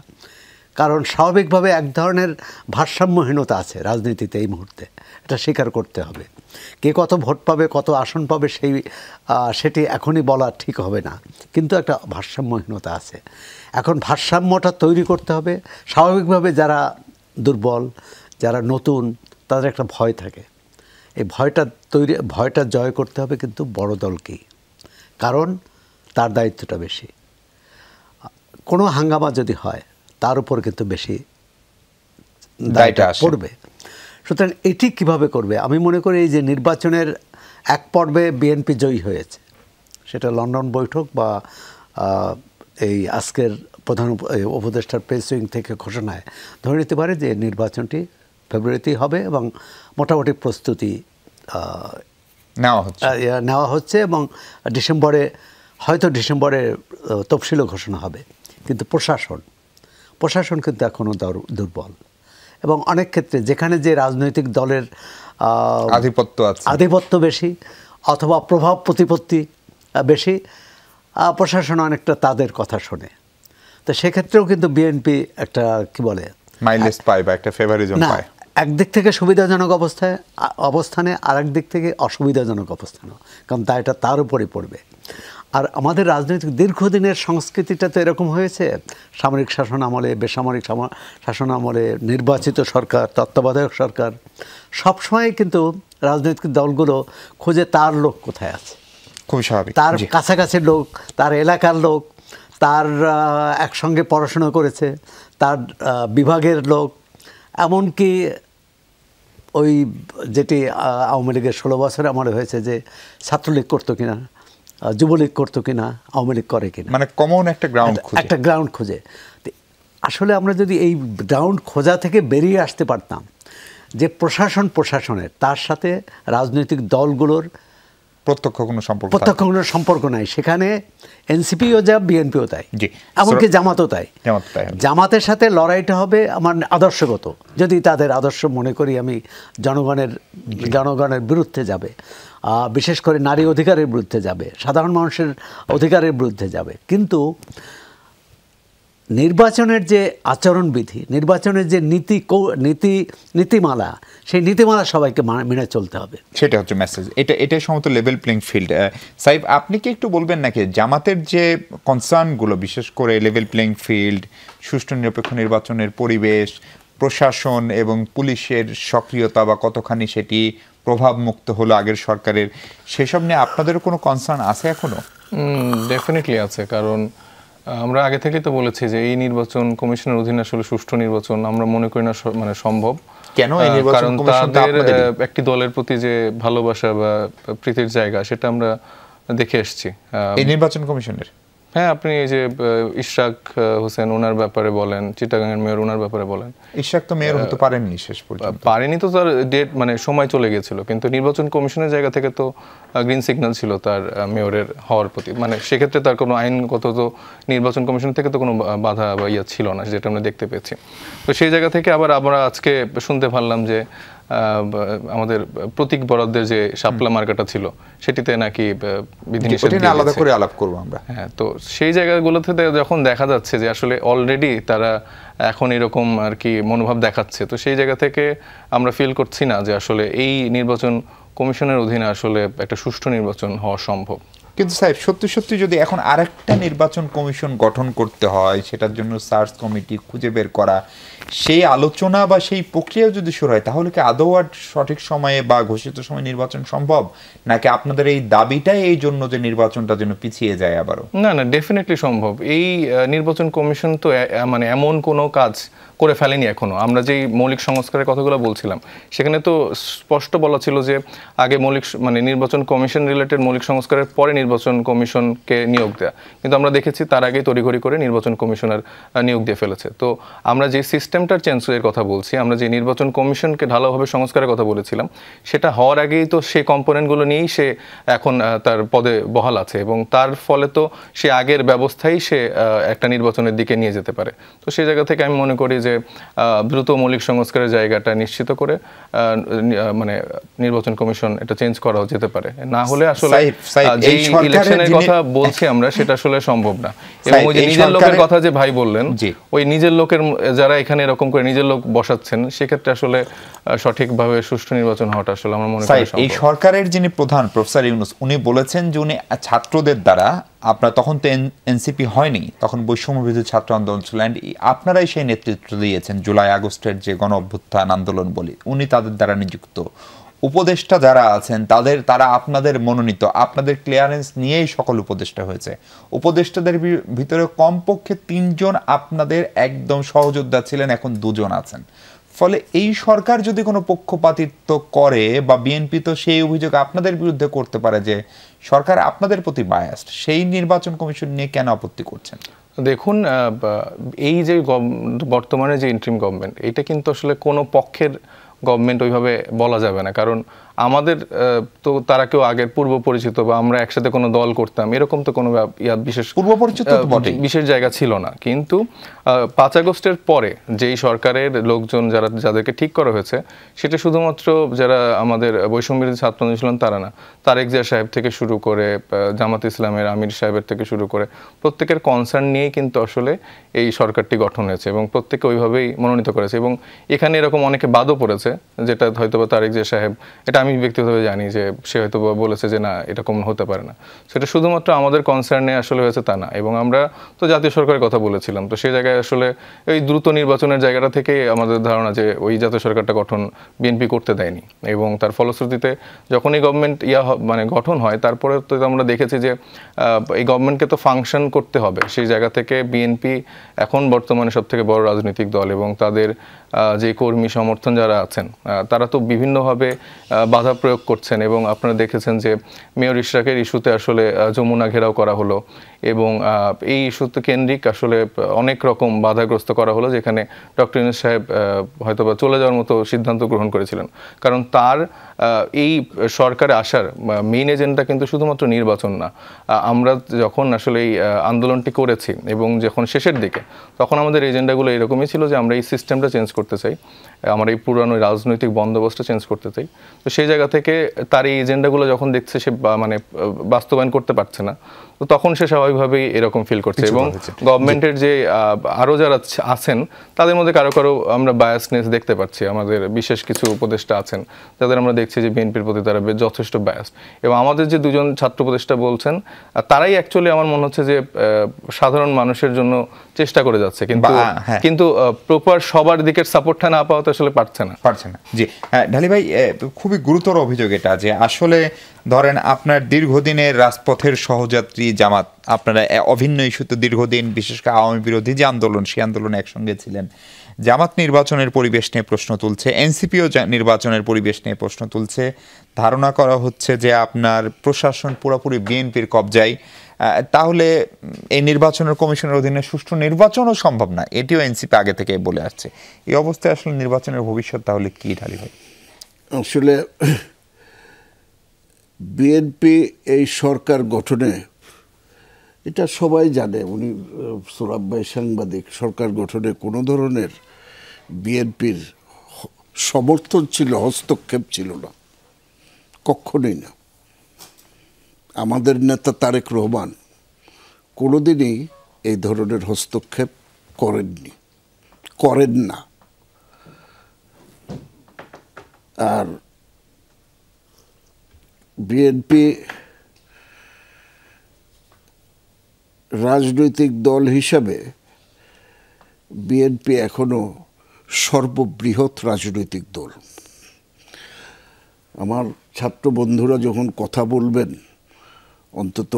কারণ স্বাভাবিকভাবে এক ধরনের ভারসাম্যহীনতা আছে রাজনীতিতে এই মুহূর্তে, এটা স্বীকার করতে হবে। কে কত ভোট পাবে, কত আসন পাবে, সেটি এখনই বলা ঠিক হবে না, কিন্তু একটা ভারসাম্যহীনতা আছে। এখন ভারসাম্যটা তৈরি করতে হবে। স্বাভাবিকভাবে যারা দুর্বল, যারা নতুন, তাদের একটা ভয় থাকে। এই ভয়টা জয় করতে হবে কিন্তু বড় দলকেই, কারণ তার দায়িত্বটা বেশি। কোনো হাঙ্গামা যদি হয় তার উপর কিন্তু বেশি দায়টা পড়বে। সুতরাং এটি কিভাবে করবে? আমি মনে করি এই যে নির্বাচনের এক পর্বে বিএনপি জয়ী হয়েছে, সেটা লন্ডন বৈঠক বা এই আজকের প্রধান উপদেষ্টার প্রেস উইং থেকে ঘোষণায় ধরে নিতে পারে যে নির্বাচনটি ফেব্রুয়ারিতেই হবে, এবং মোটামুটি প্রস্তুতি নেওয়া হচ্ছে, এবং ডিসেম্বরে তফসিলও ঘোষণা হবে। কিন্তু প্রশাসন কিন্তু এখনও দুর্বল, এবং অনেক ক্ষেত্রে যেখানে যে রাজনৈতিক দলের আধিপত্য বেশি অথবা প্রভাব প্রতিপত্তি বেশি, প্রশাসন অনেকটা তাদের কথা শোনে। তো সেক্ষেত্রেও কিন্তু বিএনপি একটা কি বলে
মাইলেজ পায় বা একটা ফেভারিজম পায়।
একদিক থেকে সুবিধাজনক অবস্থানে, আর একদিক থেকে অসুবিধাজনক অবস্থানে, কারণ দায়টা তার উপরে পড়বে। আর আমাদের রাজনৈতিক দীর্ঘদিনের সংস্কৃতিটা তো এরকম হয়েছে, সামরিক শাসন আমলে, বেসামরিক শাসন আমলে, নির্বাচিত সরকার, তত্ত্বাবধায়ক সরকার, সবসময় কিন্তু রাজনৈতিক দলগুলো খোঁজে তার লোক কোথায় আছে,
খুবই স্বাভাবিক,
তার কাছাকাছি লোক, তার এলাকার লোক, তার একসঙ্গে পড়াশোনা করেছে, তার বিভাগের লোক, এমনকি ওই যেটি আওয়ামী লীগের 16 বছরে আমলে হয়েছে যে ছাত্রলীগ করতো কিনা, যুবলীগ করতো কিনা, আওয়ামী লীগ করে কিনা,
মানে কমন একটা গ্রাউন্ড
একটা গ্রাউন্ড খুঁজে। আসলে আমরা যদি এই গ্রাউন্ড খোঁজা থেকে বেরিয়ে আসতে পারতাম যে প্রশাসনের তার সাথে রাজনৈতিক দলগুলোর
প্রত্যক্ষ কোনো
সম্পর্ক নাই, সেখানে এনসিপিও যা বিএনপিও তাই, এমনকি জামাতও তাই। জামাতের সাথে লড়াইটা হবে আমার আদর্শগত, যদি তাদের আদর্শ মনে করি আমি জনগণের বিরুদ্ধে যাবে, বিশেষ করে নারী অধিকারের বিরুদ্ধে যাবে, সাধারণ মানুষের অধিকারের বিরুদ্ধে যাবে। কিন্তু নির্বাচনের যে আচরণবিধি, নির্বাচনের যে নীতিমালা, সেই নীতিমালা সবাইকে মেনে চলতে হবে,
সেটা হচ্ছে মেসেজ। এটাই সম্ভবত লেভেল প্লেইং ফিল্ড। সাইফ, আপনি কি একটু বলবেন নাকি জামাতের যে কনসার্নগুলো, বিশেষ করে লেভেল প্লেইং ফিল্ড, সুষ্ঠু নিরপেক্ষ নির্বাচনের পরিবেশ, প্রশাসন এবং পুলিশের সক্রিয়তা বা কতখানি সেটি প্রভাবমুক্ত হলো আগের সরকারের, সেসব নিয়ে আপনাদেরও কোনো কনসার্ন আছে এখনো?
ডেফিনেটলি আছে, কারণ আমরা আগে থেকেই তো বলেছি যে এই নির্বাচন কমিশনের অধীনে আসলে সুষ্ঠু নির্বাচন আমরা মনে করি না মানে সম্ভব।
কেন?
কারণ তাদের একটি দলের প্রতি যে ভালোবাসা বা প্রীতির জায়গা, সেটা আমরা দেখে এসেছি
এই নির্বাচন কমিশনের।
হ্যাঁ, আপনি এই যে ইশরাক হোসেন ওনার ব্যাপারে বলেন, চিটাগাংয়ের মেয়র ওনার ব্যাপারে বলেন।
ইশরাক তো মেয়র হতে পারেননি শেষ পর্যন্ত,
পারেনি তো, তার ডেট মানে সময় চলে গেছিল, কিন্তু নির্বাচন কমিশনের জায়গা থেকে তো গ্রিন সিগন্যাল ছিল তার মেয়রের হওয়ার প্রতি। মানে সেক্ষেত্রে তার কোনো আইনগত তো নির্বাচন কমিশন থেকে তো কোনো বাধা বা ইয়ে ছিল না, যেটা আমরা দেখতে পেয়েছি। তো সেই জায়গা থেকে আবার আমরা আজকে শুনতে পারলাম যে আমাদের প্রতীক বরাদ্দের যে শাপলা মার্কাটা ছিল, সেটিতে নাকি বিধিনিষেধ
আলাদা করে আলাপ করব আমরা।
হ্যাঁ, তো সেই জায়গাগুলোতে যখন দেখা যাচ্ছে যে আসলে অলরেডি তারা এখন এরকম আর কি মনোভাব দেখাচ্ছে, তো সেই জায়গা থেকে আমরা ফিল করছি না যে আসলে এই নির্বাচন কমিশনের অধীনে আসলে একটা সুষ্ঠু নির্বাচন হওয়া সম্ভব।
কিন্তু সাহেব, সত্যি সত্যি যদি এখন আরেকটা নির্বাচন কমিশন গঠন করতে হয়, সেটার জন্য সার্চ কমিটি খুঁজে বের করা, সেই আলোচনা বা সেই প্রক্রিয়া যদি শুরু হয়, তাহলে কি আদৌ আর সঠিক সময়ে বা ঘোষিত সময়ে নির্বাচন সম্ভব, নাকি আপনাদের এই দাবিটাই এই জন্য যে নির্বাচনটা যেন পিছিয়ে যায় আবারও?
না, ডেফিনেটলি সম্ভব। এই নির্বাচন কমিশন তো মানে এমন কোনো কাজ করে ফেলেনি এখনো। আমরা যেই মৌলিক সংস্কারের কথাগুলো বলছিলাম, সেখানে তো স্পষ্ট বলা ছিল যে আগে মানে নির্বাচন কমিশন রিলেটেড মৌলিক সংস্কারের পরে নির্বাচন কমিশনকে নিয়োগ দেয়া, কিন্তু আমরা দেখেছি তার আগেই তড়িঘড়ি করে নির্বাচন কমিশনার নিয়োগ দিয়ে ফেলেছে। তো আমরা যে সিস্টেমটার চেঞ্জের কথা বলছি, আমরা যে নির্বাচন কমিশনকে ঢালাওভাবে সংস্কারের কথা বলেছিলাম, সেটা হওয়ার আগেই তো সেই কম্পোনেন্টগুলো নিয়েই সে এখন তার পদে বহাল আছে, এবং তার ফলে তো সে আগের ব্যবস্থাই সে একটা নির্বাচনের দিকে নিয়ে যেতে পারে। তো সেই জায়গা থেকে আমি মনে করি যে দ্রুত মৌলিক সংস্কারের জায়গাটা নিশ্চিত করে মানে নির্বাচন কমিশন এটা চেঞ্জ করা যেতে পারে। না হলে আসলে যে ইলেকশনের কথা বলছি আমরা, সেটা আসলে সম্ভব না। এবং ওই যে নিজের লোকের কথা যে ভাই বললেন, ওই নিজের লোকের যারা এখানে এরকম করে নিজের লোক বসাচ্ছেন, সেক্ষেত্রে আসলে সঠিকভাবে সুষ্ঠু নির্বাচন হওয়াটা আসলে আমরা মনে করি
এই সরকারের যিনি প্রধান প্রফেসর ইউনূস, উনি বলেছেন যে উনি ছাত্রদের দ্বারা, আপনার তখন তো এনসিপি হয়নি, তখন বৈষম্যবিরোধী ছাত্র আন্দোলন ছিল, আপনারাই সেই নেতৃত্ব দিয়েছেন জুলাই আগস্টের যে গণ অভ্যুত্থান আন্দোলন বলি, উনি তাদের দ্বারা নিযুক্ত। উপদেষ্টা যারা আছেন তারা আপনাদের মনোনীত, আপনাদের ক্লিয়ারেন্স নিয়েই সকল উপদেষ্টা হয়েছে। উপদেষ্টাদের ভিতরে কমপক্ষে 3 জন আপনাদের একদম সহযোদ্ধা ছিলেন, এখন 2 জন আছেন। ফলে এই সরকার যদি কোনো পক্ষপাতিত্ব করে, বা বিএনপি তো সেই অভিযোগ আপনাদের বিরুদ্ধে করতে পারে যে সরকার আপনাদের প্রতি বায়াসড, সেই নির্বাচন কমিশন নিয়ে কেন আপত্তি করছেন?
দেখুন, এই যে বর্তমানে যে ইন্টারিম গভর্নমেন্ট, এটা কিন্তু আসলে কোনো পক্ষের গভর্নমেন্ট ওইভাবে বলা যাবে না, কারণ আমাদের তো তারা কেউ আগের পূর্ব পরিচিত বা আমরা একসাথে কোনো দল করতাম, এরকম তো কোনো বিশেষ
পূর্ব পরিচিত
বিশেষ জায়গা ছিল না। কিন্তু 5 আগস্টের পরে যেই সরকারের লোকজন যাদেরকে ঠিক করা হয়েছে, সেটা শুধুমাত্র যারা আমাদের বৈষম্যবিরোধী ছাত্র আন্দোলন ছিলেন তারা না, তারেক জিয়া সাহেব থেকে শুরু করে জামাত ইসলামের আমির সাহেবের থেকে শুরু করে প্রত্যেকের কনসার্ন নিয়েই কিন্তু আসলে এই সরকারটি গঠন হয়েছে, এবং প্রত্যেকে ওইভাবেই মনোনীত করেছে। এবং এখানে এরকম অনেকে বাদও পড়েছে, যেটা হয়তো বা তারেক জিয়া সাহেব, এটা আমি ব্যক্তিগতভাবে জানি যে সে হয়তো বলেছে যে না, এরকম হতে পারে না। সেটা শুধুমাত্র আমাদের কনসার্নে আসলে হয়েছে তা না। এবং আমরা তো জাতীয় সরকারের কথা বলেছিলাম, তো সেই জায়গায় আসলে এই দ্রুত নির্বাচনের জায়গাটা থেকে আমাদের ধারণা যে ওই জাতীয় সরকারটা গঠন বিএনপি করতে দেয়নি, এবং তার ফলশ্রুতিতে যখন এই গভর্নমেন্ট মানে গঠন হয়, তারপরে তো আমরা দেখেছি যে এই গভর্নমেন্টকে তো ফাংশন করতে হবে। সেই জায়গা থেকে বিএনপি এখন বর্তমানে সব থেকে বড় রাজনৈতিক দল, এবং তাদের যে কর্মী সমর্থন যারা আছেন তারা তো বিভিন্নভাবে বাধা প্রয়োগ করছেন, এবং আপনারা দেখেছেন যে মেয়র ইশরাকের ইস্যুতে আসলে যমুনা ঘেরাও করা হলো, এবং এই ইস্যুতে কেন্দ্রিক আসলে অনেক রকম বাধাগ্রস্ত করা হলো, যেখানে ডক্টর ইউনূস সাহেব হয়তোবা চলে যাওয়ার মতো সিদ্ধান্ত গ্রহণ করেছিলেন। কারণ তার এই সরকারে আসার মেইন এজেন্ডা কিন্তু শুধুমাত্র নির্বাচন না। আমরা যখন আসলে এই আন্দোলনটি করেছি এবং যখন শেষের দিকে, তখন আমাদের এজেন্ডাগুলো এরকমই ছিল যে আমরা এই সিস্টেমটা চেঞ্জ করতে চাই, আমরা এই পুরানো রাজনৈতিক বন্দোবস্ত চেঞ্জ করতে চাই। তো সেই জায়গা থেকে তার এই এজেন্ডাগুলো যখন দেখছে সে মানে বাস্তবায়ন করতে পারছে না, তো তখন সে স্বাভাবিকভাবেই এরকম ফিল করছে। এবং গভর্নমেন্টের যে আরও যারা আছেন তাদের মধ্যে কারো কারো আমরা বায়াসনেস দেখতে পাচ্ছি। আমাদের বিশেষ কিছু উপদেষ্টা আছেন যাদের আমরা দেখছি যে বিএনপির প্রতি তারা যথেষ্ট বায়াস, এবং আমাদের যে দুজন ছাত্র উপদেষ্টা বলছেন তারাই অ্যাকচুয়ালি আমার মনে হচ্ছে যে সাধারণ মানুষের জন্য চেষ্টা করে যাচ্ছে, কিন্তু প্রপার সবার দিকের সাপোর্টটা না পাওয়াতে আসলে পারছে না।
জি ঢালী ভাই, খুবই গুরুতর অভিযোগ এটা যে আসলে ধরেন আপনার দীর্ঘদিনের রাজপথের সহযাত্রী জামাত, আপনারা অভিন্ন ইস্যুতে দীর্ঘদিন বিশেষ করে আওয়ামী বিরোধী যে আন্দোলন, সেই আন্দোলনে একসঙ্গে ছিলেন। জামাত নির্বাচনের পরিবেশ নিয়ে প্রশ্ন তুলছে, এনসিপিও নির্বাচনের পরিবেশ নিয়ে প্রশ্ন তুলছে। ধারণা করা হচ্ছে যে আপনার প্রশাসন পুরোপুরি বিএনপির কবজায়, তাহলে এই নির্বাচনের কমিশনের অধীনে সুষ্ঠু নির্বাচনও সম্ভব না, এটিও এনসিপি আগে থেকে বলে আসছে। এই অবস্থায় আসলে নির্বাচনের ভবিষ্যৎ তাহলে কি ঢালী ভাই?
আসলে বিএনপি এই সরকার গঠনে, এটা সবাই জানে, উনি সোহরাব ভাই সাংবাদিক, সরকার গঠনে কোনো ধরনের বিএনপির সমর্থন ছিল, হস্তক্ষেপ ছিল না, কখনোই না। আমাদের নেতা তারেক রহমান কোনোদিনই এই ধরনের হস্তক্ষেপ করেননি, করেন না। আর বিএনপি রাজনৈতিক দল হিসাবে বিএনপি এখনো সর্ববৃহৎ রাজনৈতিক দল। আমার ছাত্র বন্ধুরা যখন কথা বলবেন, অন্তত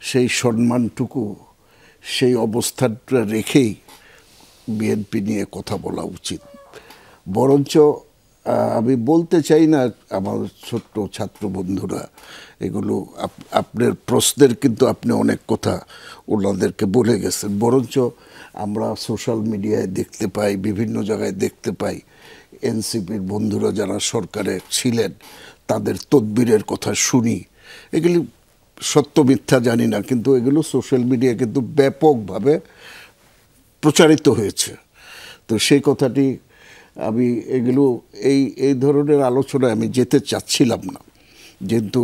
সেই সম্মানটুকু, সেই অবস্থানটা রেখেই বিএনপি নিয়ে কথা বলা উচিত। বরঞ্চ আমি বলতে চাই না, আমার ছোট্ট ছাত্র বন্ধুরা, এগুলো আপনার প্রশ্নের কিন্তু আপনি অনেক কথা ওনাদেরকে বলে গেছেন। বরঞ্চ আমরা সোশ্যাল মিডিয়ায় দেখতে পাই, বিভিন্ন জায়গায় দেখতে পাই, এনসিপির বন্ধুরা যারা সরকারে ছিলেন তাদের তদবিরের কথা শুনি। এগুলি সত্য মিথ্যা জানি না, কিন্তু এগুলো সোশ্যাল মিডিয়া কিন্তু ব্যাপকভাবে প্রচারিত হয়েছে। তো সেই কথাটি আমি এগুলো এই ধরনের আলোচনায় আমি যেতে চাচ্ছিলাম না, যেহেতু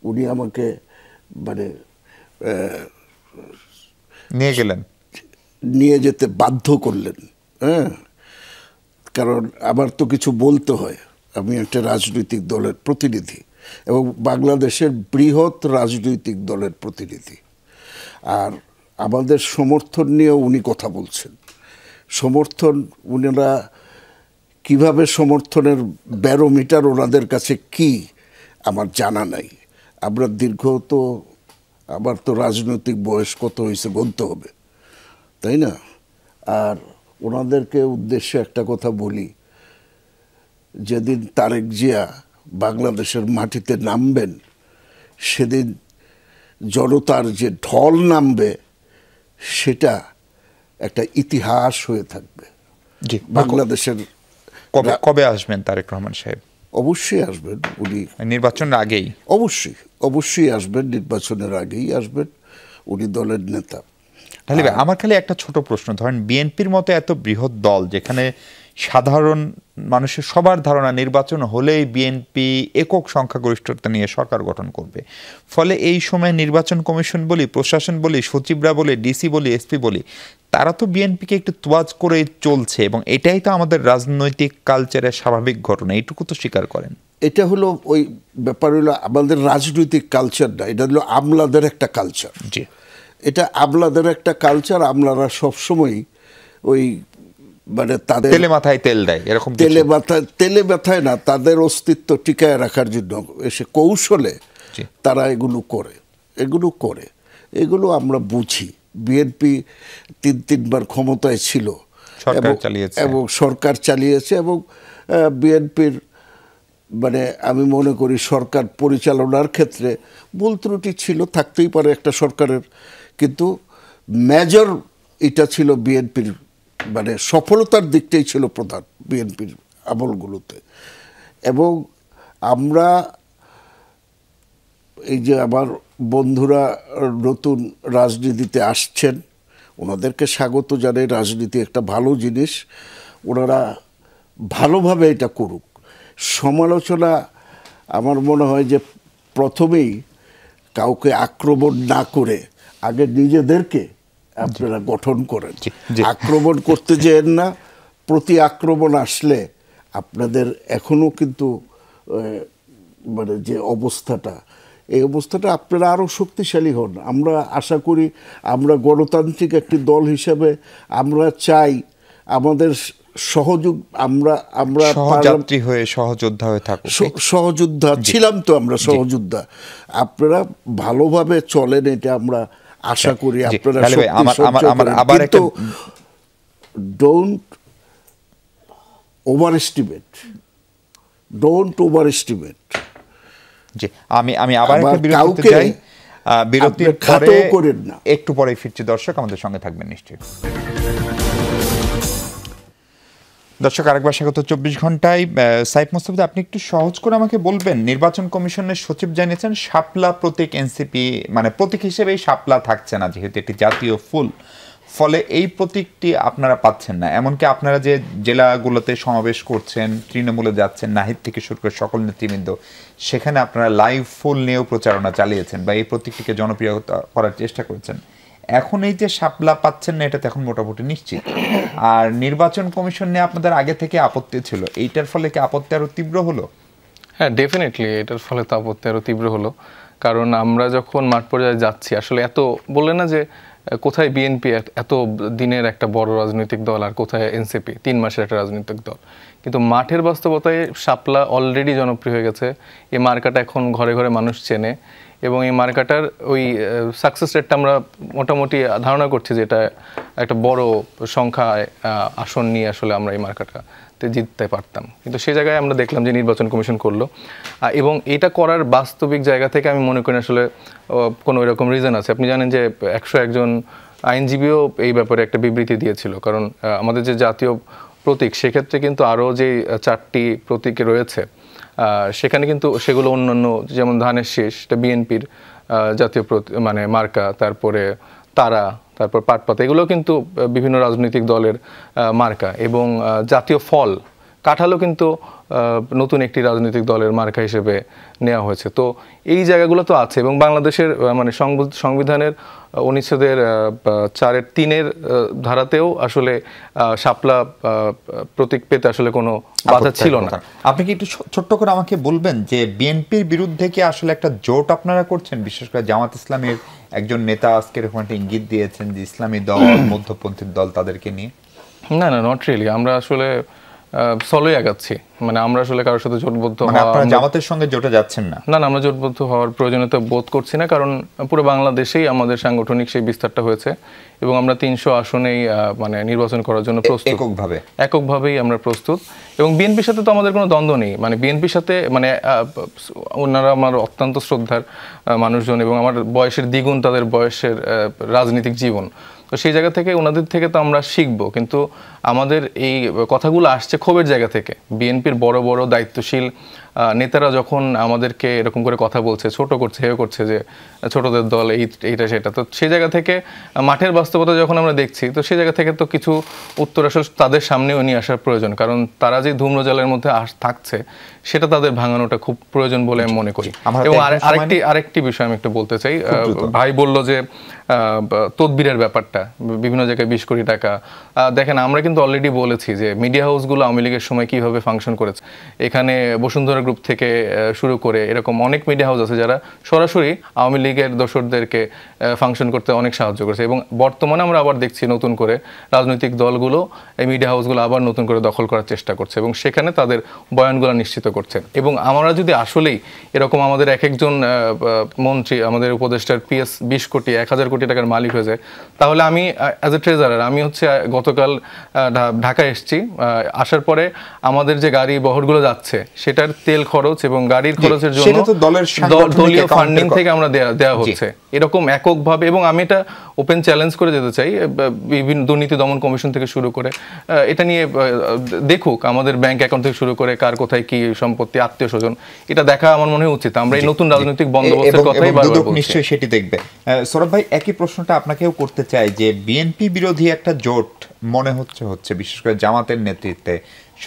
উনি আমাকে মানে নিয়ে যেতে বাধ্য করলেন। হ্যাঁ, কারণ আমার তো কিছু বলতে হয়, আমি একটা রাজনৈতিক দলের প্রতিনিধি এবং বাংলাদেশের বৃহৎ রাজনৈতিক দলের প্রতিনিধি। আর আমাদের সমর্থন নিয়েও উনি কথা বলছেন। সমর্থন, উনারা কিভাবে সমর্থনের ব্যারোমিটার ওনাদের কাছে কি আমার জানা নাই। আমরা আমার তো রাজনৈতিক বয়স কত হয়েছে গুনতে হবে, তাই না? আর ওনাদেরকে উদ্দেশ্যে একটা কথা বলি, যেদিন তারেক জিয়া বাংলাদেশের মাটিতে নামবেন, সেদিন জনতার যে ঢল নামবে সেটা একটা ইতিহাস হয়ে থাকবে বাংলাদেশের।
কবে আসবেন তারেক রহমান সাহেব?
অবশ্যই আসবেন উনি,
নির্বাচনের আগেই।
অবশ্যই আসবেন, নির্বাচনের আগেই আসবেন। উনি দলের নেতা।
তাহলে আমার খালি একটা ছোট প্রশ্ন, ধরেন বিএনপির মতো এত বৃহৎ দল, যেখানে সাধারণ মানুষের সবার ধারণা নির্বাচন হলেই বিএনপি একক সংখ্যাগরিষ্ঠতা নিয়ে সরকার গঠন করবে, ফলে এই সময় নির্বাচন কমিশন বলি, প্রশাসন বলি, সচিবরা বলি, ডিসি বলি, এসপি বলি, তারা তো বিএনপিকে একটু তোয়াজ করে চলছে, এবং এটাই তো আমাদের রাজনৈতিক কালচারের স্বাভাবিক ঘটনা, এইটুকু তো স্বীকার করেন।
এটা হলো ওই ব্যাপার, হলো আমাদের রাজনৈতিক কালচার না, এটা হলো আমলাদের একটা কালচার।
জি,
এটা আমলাদের একটা কালচার। আমলারা সবসময় ওই মানে তাদের
তেলে মাথায় তেল দেয়, এরকম
তেলে মাথায় না, তাদের অস্তিত্ব টিকায় রাখার জন্য এসে কৌশলে তারা এগুলো করে। এগুলো আমরা বুঝি। বিএনপি 3 বার ক্ষমতায় ছিল,
সরকার চালিয়েছে
এবং সরকার চালিয়েছে এবং বিএনপির মানে আমি মনে করি সরকার পরিচালনার ক্ষেত্রে ভুল ত্রুটি ছিল, থাকতেই পারে একটা সরকারের, কিন্তু মেজর এটা ছিল বিএনপির মানে সফলতার দিকটাই ছিল প্রধান বিএনপির আমলগুলোতে। এবং আমরা এই যে আমার বন্ধুরা নতুন রাজনীতিতে আসছেন ওনাদেরকে স্বাগত জানাই। রাজনীতি একটা ভালো জিনিস, ওনারা ভালোভাবে এটা করুক। সমালোচনা আমার মনে হয় যে প্রথমেই কাউকে আক্রমণ না করে আগে নিজেদেরকে আপনারা গঠন করেন, আক্রমণ করতে যেন না। প্রতি আক্রমণ আসলে আপনাদের এখনো কিন্তু মানে যে অবস্থাটা, এই অবস্থাটা আপনারা আরও শক্তিশালী হন। আমরা আশা করি আমরা গণতান্ত্রিক একটি দল হিসাবে আমরা চাই আমাদের সহযোগ আমরা
সহযাত্রী হয়ে সহযোদ্ধা হয়ে থাকুক।
সহযোদ্ধা ছিলাম তো আমরা, সহযোদ্ধা। আপনারা ভালোভাবে চলেন এটা আমরা আশা করি। আপনারা কিন্তু ডোন্ট ওভার
জি, আমি আবার একটা বিরতিতে যাই, বিরতির পরে একটু পরে ফিরছি। দর্শক আমাদের সঙ্গে থাকবেন নিশ্চয়ই। দর্শক আরেকবার স্বাগত 24 ঘন্টায়। সাইফ মোস্তফা, আপনি একটু সহজ করে আমাকে বলবেন, নির্বাচন কমিশনের সচিব জানিয়েছেন শাপলা প্রতীক এনসিপি মানে প্রতীক হিসেবে শাপলা থাকছে না, যেহেতু এটি জাতীয় ফুল, ফলে এই প্রতীকটি আপনারা পাচ্ছেন না। এমনকি আপনারা যে জেলাগুলোতে সমাবেশ করছেন, তৃণমূলে যাচ্ছেন, নাহিদ থেকে শুরু করে সকল নেতৃবৃন্দ, সেখানে আপনারা লাইভ ফুল নিয়েও প্রচারণা চালিয়েছেন বা এই প্রতীকটিকে জনপ্রিয় করার চেষ্টা করেছেন। এখন এই যে শাপলা পাচ্ছেন না, এটা তো এখন মোটামুটি নিশ্চিত। আর নির্বাচন কমিশন নিয়ে আপনাদের আগে থেকে আপত্তি ছিল, এইটার ফলে কি আপত্তি আরো তীব্র হলো?
হ্যাঁ, ডেফিনেটলি এটার ফলে তো আপত্তি আরো তীব্র হলো। কারণ আমরা যখন মাঠ পর্যায়ে যাচ্ছি, আসলে এত বললেন না যে কোথায় বিএনপি এত দিনের একটা বড় রাজনৈতিক দল আর কোথায় এনসিপি 3 মাসের একটা রাজনৈতিক দল, কিন্তু মাঠের বাস্তবতায় শাপলা অলরেডি জনপ্রিয় হয়ে গেছে। এই মার্কাটা এখন ঘরে ঘরে মানুষ চেনে এবং এই মার্কাটার ওই সাকসেস রেটটা আমরা মোটামুটি ধারণা করছি যে এটা একটা বড় সংখ্যায় আসন নিয়ে আসলে আমরা এই মার্কাটাতে জিততে পারতাম। কিন্তু সেই জায়গায় আমরা দেখলাম যে নির্বাচন কমিশন করলো, এবং এটা করার বাস্তবিক জায়গা থেকে আমি মনে করি আসলে কোনো এরকম রিজন আছে। আপনি জানেন যে 101 জন আইনজীবীও এই ব্যাপারে একটা বিবৃতি দিয়েছিল, কারণ আমাদের যে জাতীয় প্রতীক সেক্ষেত্রে কিন্তু আরও যে 4টি প্রতীক রয়েছে সেখানে কিন্তু সেগুলো অন্যান্য, যেমন ধানের শীষ, এটা বিএনপির জাতীয় মানে মার্কা, তারপরে তারা, তারপর পাটপাতা, এগুলো কিন্তু বিভিন্ন রাজনৈতিক দলের মার্কা, এবং জাতীয় ফল কাঁঠালও কিন্তু নতুন একটি রাজনৈতিক দলের মার্কা হিসেবে নেওয়া হয়েছে। তো এই জায়গাগুলো তো আছে, এবং বাংলাদেশের মানে সংবিধানের অনুচ্ছেদের 4-3 ধারাতেও আসলে শাপলা প্রতীক পেতে আসলে কোনো বাধা ছিল না।
আপনি কি একটু ছোট্ট করে আমাকে বলবেন যে বিএনপির বিরুদ্ধে কি আসলে একটা জোট আপনারা করছেন? বিশেষ করে জামাত ইসলামের একজন নেতা আজকে এরকম একটা ইঙ্গিত দিয়েছেন যে ইসলামী দল, মধ্যপন্থী দল তাদেরকে নিয়ে।
না, নট রিয়েলি। আমরা আসলে সলোই আগাচ্ছি, মানে আমরা আসলে কারোর সাথে জোটবদ্ধ
জামাতের সঙ্গে জোটে যাচ্ছেন না?
না, আমরা জোটবদ্ধ হওয়ার প্রয়োজনীয়তা বোধ করছি না, কারণ পুরো বাংলাদেশেই আমাদের সাংগঠনিক সেই বিস্তারটা হয়েছে এবং আমরা 300 আসনেই মানে নির্বাচন করার জন্য প্রস্তুত, এককভাবেই আমরা প্রস্তুত। এবং বিএনপির সাথে তো আমাদের কোনো দ্বন্দ্ব নেই। মানে বিএনপির সাথে মানে ওনারা আমার অত্যন্ত শ্রদ্ধার মানুষজন এবং আমার বয়সের দ্বিগুণ তাদের বয়সের রাজনৈতিক জীবন। তো সেই জায়গা থেকে ওনাদের থেকে তো আমরা শিখবো, কিন্তু আমাদের এই কথাগুলো আসছে ক্ষোভের জায়গা থেকে। বিএনপির বড় বড় দায়িত্বশীল নেতারা যখন আমাদেরকে এরকম করে কথা বলছে, ছোট করছে, হেয় করছে যে ছোটদের দল এইটা সেটা, তো সেই জায়গা থেকে মাঠের বাস্তবতা যখন আমরা দেখছি, তো সেই জায়গা থেকে তো কিছু উত্তর আসলে তাদের সামনেও নিয়ে আসার প্রয়োজন, কারণ তারা যে ধূম্রজালের মধ্যে থাকছে সেটা তাদের ভাঙানোটা খুব প্রয়োজন বলে আমি মনে করি। এবং আরেকটি বিষয় আমি একটু বলতে চাই। ভাই বলল যে তদবিরের ব্যাপারটা, বিভিন্ন জায়গায় 20 কোটি টাকা। দেখেন, আমরা কিন্তু অলরেডি বলেছি যে মিডিয়া হাউসগুলো আওয়ামী লীগের সময় কিভাবে ফাংশন করেছে। এখানে বসুন্ধরা গ্রুপ থেকে শুরু করে এরকম অনেক মিডিয়া হাউস আছে যারা সরাসরি আওয়ামী লীগের দোসরদেরকে ফাংশন করতে অনেক সাহায্য করেছে, এবং বর্তমানে আমরা আবার দেখছি নতুন করে রাজনৈতিক দলগুলো এই মিডিয়া হাউসগুলো আবার নতুন করে দখল করার চেষ্টা করছে এবং সেখানে তাদের বয়ানগুলো নিশ্চিত করছে। এবং আমরা যদি আসলেই এরকম আমাদের এক একজন মন্ত্রী, আমাদের উপদেষ্টার PS 20 কোটি 1000 কোটি টাকার মালিক হয়ে যায়, তাহলে আমি অ্যাজ এ ট্রেজারার, আমি হচ্ছে গতকাল ঢাকা এসেছি, আসার পরে আমাদের যে গাড়ি বহরগুলো যাচ্ছে সেটার তেল খরচ এবং গাড়ির খরচের জন্য দলীয় ফান্ডিং থেকে আমরা দেওয়া হচ্ছে এরকম এককভাবে। এবং আমি এটা ওপেন চ্যালেঞ্জ করে যেতে চাই, বিভিন্ন দুর্নীতি দমন কমিশন থেকে শুরু করে এটা নিয়ে দেখুক, আমাদের ব্যাংক অ্যাকাউন্ট থেকে শুরু করে কার কোথায় কি সম্পত্তি, আত্মীয় স্বজন, এটা দেখা আমার মনে হয় উচিত। আমরা এই নতুন রাজনৈতিক বন্দোবস্তের কথাই বারবার বলছি।
নিশ্চয়ই সেটি দেখবে। সৌরভ ভাই, একই প্রশ্নটা আপনাকেও করতে চাই যে বিএনপি বিরোধী একটা জোট মনে হচ্ছে বিশেষ করে জামাতের নেতৃত্বে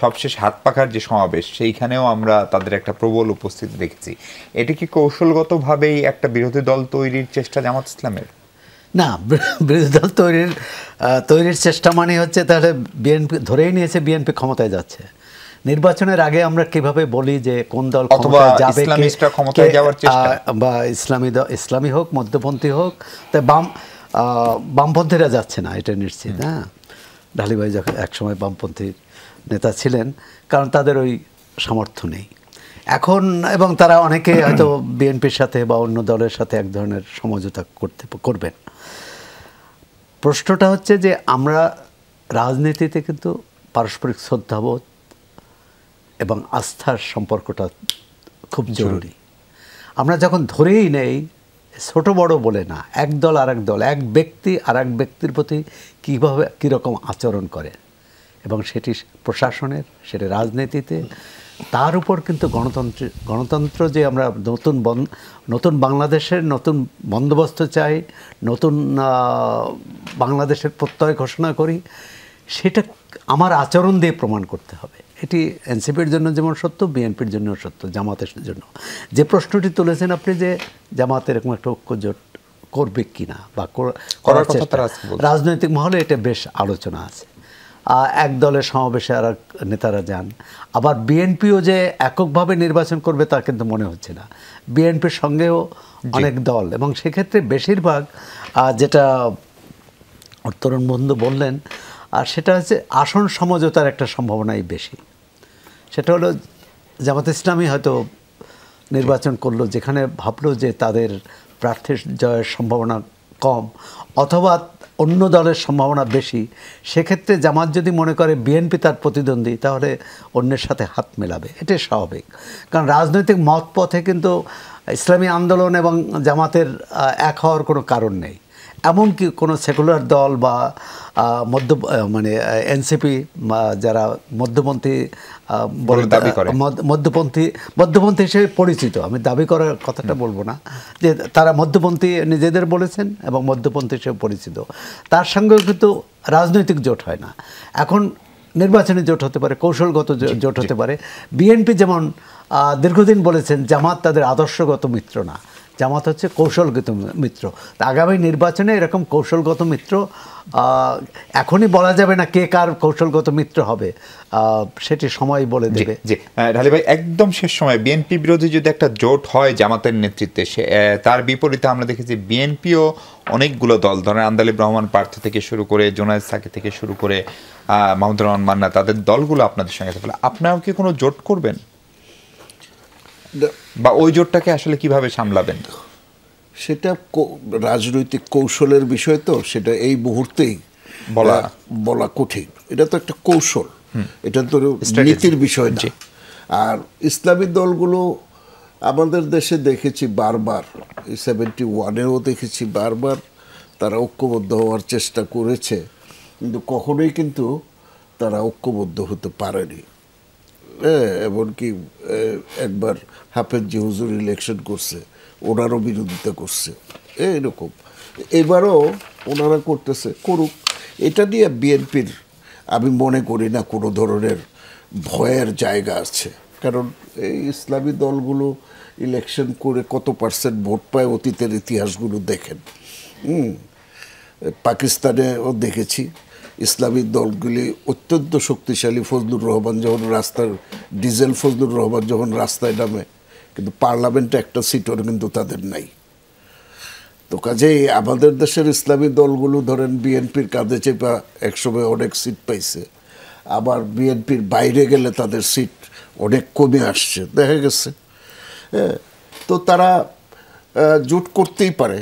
সবশেষ হাত পাখার যে সমাবেশ, সেইখানেও আমরা তাদের একটা প্রবল উপস্থিতি দেখেছি। এটি কি কৌশলগতভাবেই একটা বিরোধী দল তৈরির চেষ্টা জামাত ইসলামের?
না, বিরোধী দল তৈরির চেষ্টা মানে হচ্ছে তাহলে বিএনপি ধরেই নিয়েছে বিএনপি ক্ষমতায় যাচ্ছে। নির্বাচনের আগে আমরা কিভাবে বলি যে কোন দল ক্ষমতায় যাবে,
ক্ষমতায় যাওয়ার চেষ্টা,
বা ইসলামী হোক, মধ্যপন্থী হোক, তাই বামপন্থীরা যাচ্ছে না, এটা নিশ্চিত। হ্যাঁ, ঢালি ভাই যখন একসময় বামপন্থী নেতা ছিলেন, কারণ তাদের ওই সামর্থ্য নেই এখন, এবং তারা অনেকে হয়তো বিএনপির সাথে বা অন্য দলের সাথে এক ধরনের সমঝোতা করবেন। প্রশ্নটা হচ্ছে যে আমরা রাজনীতিতে কিন্তু পারস্পরিক শ্রদ্ধাবোধ এবং আস্থার সম্পর্কটা খুব জরুরি। আমরা যখন ধরেই নেই, ছোট বড় বলে না, এক দল আর এক দল, এক ব্যক্তি আর এক ব্যক্তির প্রতি কীভাবে কীরকম আচরণ করে, এবং সেটি প্রশাসনের, সেটি রাজনীতিতে, তার উপর কিন্তু গণতন্ত্র যে আমরা নতুন বাংলাদেশের নতুন বন্দোবস্ত চাই, নতুন বাংলাদেশের প্রত্যয় ঘোষণা করি, সেটা আমার আচরণ দিয়ে প্রমাণ করতে হবে। এটি এনসিপির জন্য যেমন সত্য, বিএনপির জন্য সত্য, জামাতের জন্য। যে প্রশ্নটি তুলেছেন আপনি যে জামাত এরকম একটা ঐক্যজোট করবে কিনা বা করার চেষ্টা, রাজনৈতিক মহলে এটা বেশ আলোচনা আছে। এক দলের সমাবেশে আর এক নেতারা যান, আবার বিএনপিও যে এককভাবে নির্বাচন করবে তা কিন্তু মনে হচ্ছে না। বিএনপির সঙ্গেও অনেক দল, এবং সেক্ষেত্রে বেশিরভাগ যেটা তরুণ বন্ধু বললেন, আর সেটা হচ্ছে আসন সমঝোতার একটা সম্ভাবনাই বেশি। সেটা হলো জামাত ইসলামী হয়তো নির্বাচন করলো যেখানে ভাবলো যে তাদের প্রার্থীর জয়ের সম্ভাবনা কম, অথবা অন্য দলের সম্ভাবনা বেশি। সেক্ষেত্রে জামাত যদি মনে করে বিএনপি তার প্রতিদ্বন্দ্বী, তাহলে অন্যের সাথে হাত মেলাবে, এটাই স্বাভাবিক। কারণ রাজনৈতিক মত পথে কিন্তু ইসলামী আন্দোলন এবং জামাতের এক হওয়ার কোনো কারণ নেই। এমনকি কোনো সেকুলার দল বা এনসিপি যারা মধ্যপন্থী মধ্যপন্থী হিসেবে পরিচিত, আমি দাবি করার কথাটা বলবো না, যে তারা মধ্যপন্থী নিজেদের বলেছেন এবং মধ্যপন্থী হিসেবে পরিচিত, তার সঙ্গেও কিন্তু রাজনৈতিক জোট হয় না। এখন নির্বাচনী জোট হতে পারে, কৌশলগত জোট হতে পারে। বিএনপি যেমন দীর্ঘদিন বলেছেন জামাত তাদের আদর্শগত মিত্র না, জামাত হচ্ছে কৌশলগত মিত্র। আগামী নির্বাচনে এরকম কৌশলগত মিত্র এখনই বলা যাবে না কে কার কৌশলগত মিত্র হবে, সেটি সময় বলে দেবে।
জি ঢালি ভাই, একদম শেষ সময় বিএনপি বিরোধী যদি একটা জোট হয় জামাতের নেতৃত্বে, তার বিপরীতে আমরা দেখেছি বিএনপিও অনেকগুলো দল, ধরেন আন্দালিব রহমান প্রার্থী থেকে শুরু করে জোনায়েদ সাকি থেকে শুরু করে মাহমুদুর রহমান মান্না, তাদের দলগুলো আপনাদের সঙ্গে থাকলে আপনারাও কি কোনো জোট করবেন, বা ওই জোটটাকে আসলে কিভাবে সামলাবেন?
সেটা রাজনৈতিক কৌশলের বিষয়, তো সেটা এই মুহূর্তেই বলা কঠিন। এটা তো একটা কৌশল, এটা তো নীতির বিষয় না। আর ইসলামী দলগুলো আমাদের দেশে দেখেছি বারবার, 71-এও দেখেছি বারবার তারা ঐক্যবদ্ধ হওয়ার চেষ্টা করেছে, কিন্তু কখনোই কিন্তু তারা ঐক্যবদ্ধ হতে পারেনি। এমনকি একবার হাফেজ হুজুর ইলেকশন করছে, ওনারও বিরোধিতা করছে, এরকম এবারও ওনারা করতেছে, করুক। এটা নিয়ে বিএনপির আমি মনে করি না কোনো ধরনের ভয়ের জায়গা আছে, কারণ এই ইসলামী দলগুলো ইলেকশন করে কত পার্সেন্ট ভোট পায় অতীতের ইতিহাসগুলো দেখেন। পাকিস্তানেও দেখেছি ইসলামী দলগুলি অত্যন্ত শক্তিশালী। ফজলুর রহমান যখন ফজলুর রহমান যখন রাস্তায় নামে, কিন্তু পার্লামেন্টে একটা সিটও কিন্তু তাদের নাই। তো কাজেই আমাদের দেশের ইসলামী দলগুলো ধরেন বিএনপির কাঁধে চেপা একসময় অনেক সিট পাইছে, আবার বিএনপির বাইরে গেলে তাদের সিট অনেক কমে আসছে, দেখা গেছে। তো তারা জোট করতেই পারে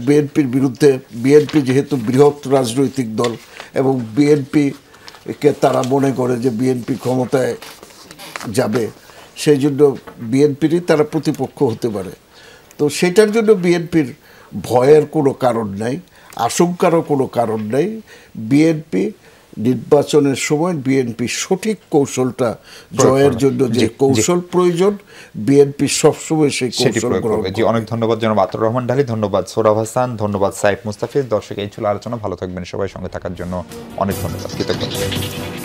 বিএনপির বিরুদ্ধে। বিএনপি যেহেতু বৃহৎ রাজনৈতিক দল এবং বিএনপি তারা মনে করে যে বিএনপি ক্ষমতায় যাবে, সেই জন্য বিএনপিরই তারা প্রতিপক্ষ হতে পারে। তো সেটার জন্য বিএনপির ভয়ের কোনো কারণ নাই, আশঙ্কারও কোনো কারণ নাই। বিএনপি নির্বাচনের সময় বিএনপি সঠিক কৌশলটা জয়ের জন্য যে কৌশল প্রয়োজন, বিএনপি সবসময় সেই কৌশল গ্রহণ করবে।
জি, অনেক ধন্যবাদ জনাব আতর রহমান ঢালী, ধন্যবাদ সোহরাব হাসান, ধন্যবাদ সাইফ মুস্তাফিজ। দর্শক, এই ছিল আলোচনা। ভালো থাকবেন সবাই, সঙ্গে থাকার জন্য অনেক ধন্যবাদ, কৃতজ্ঞতা।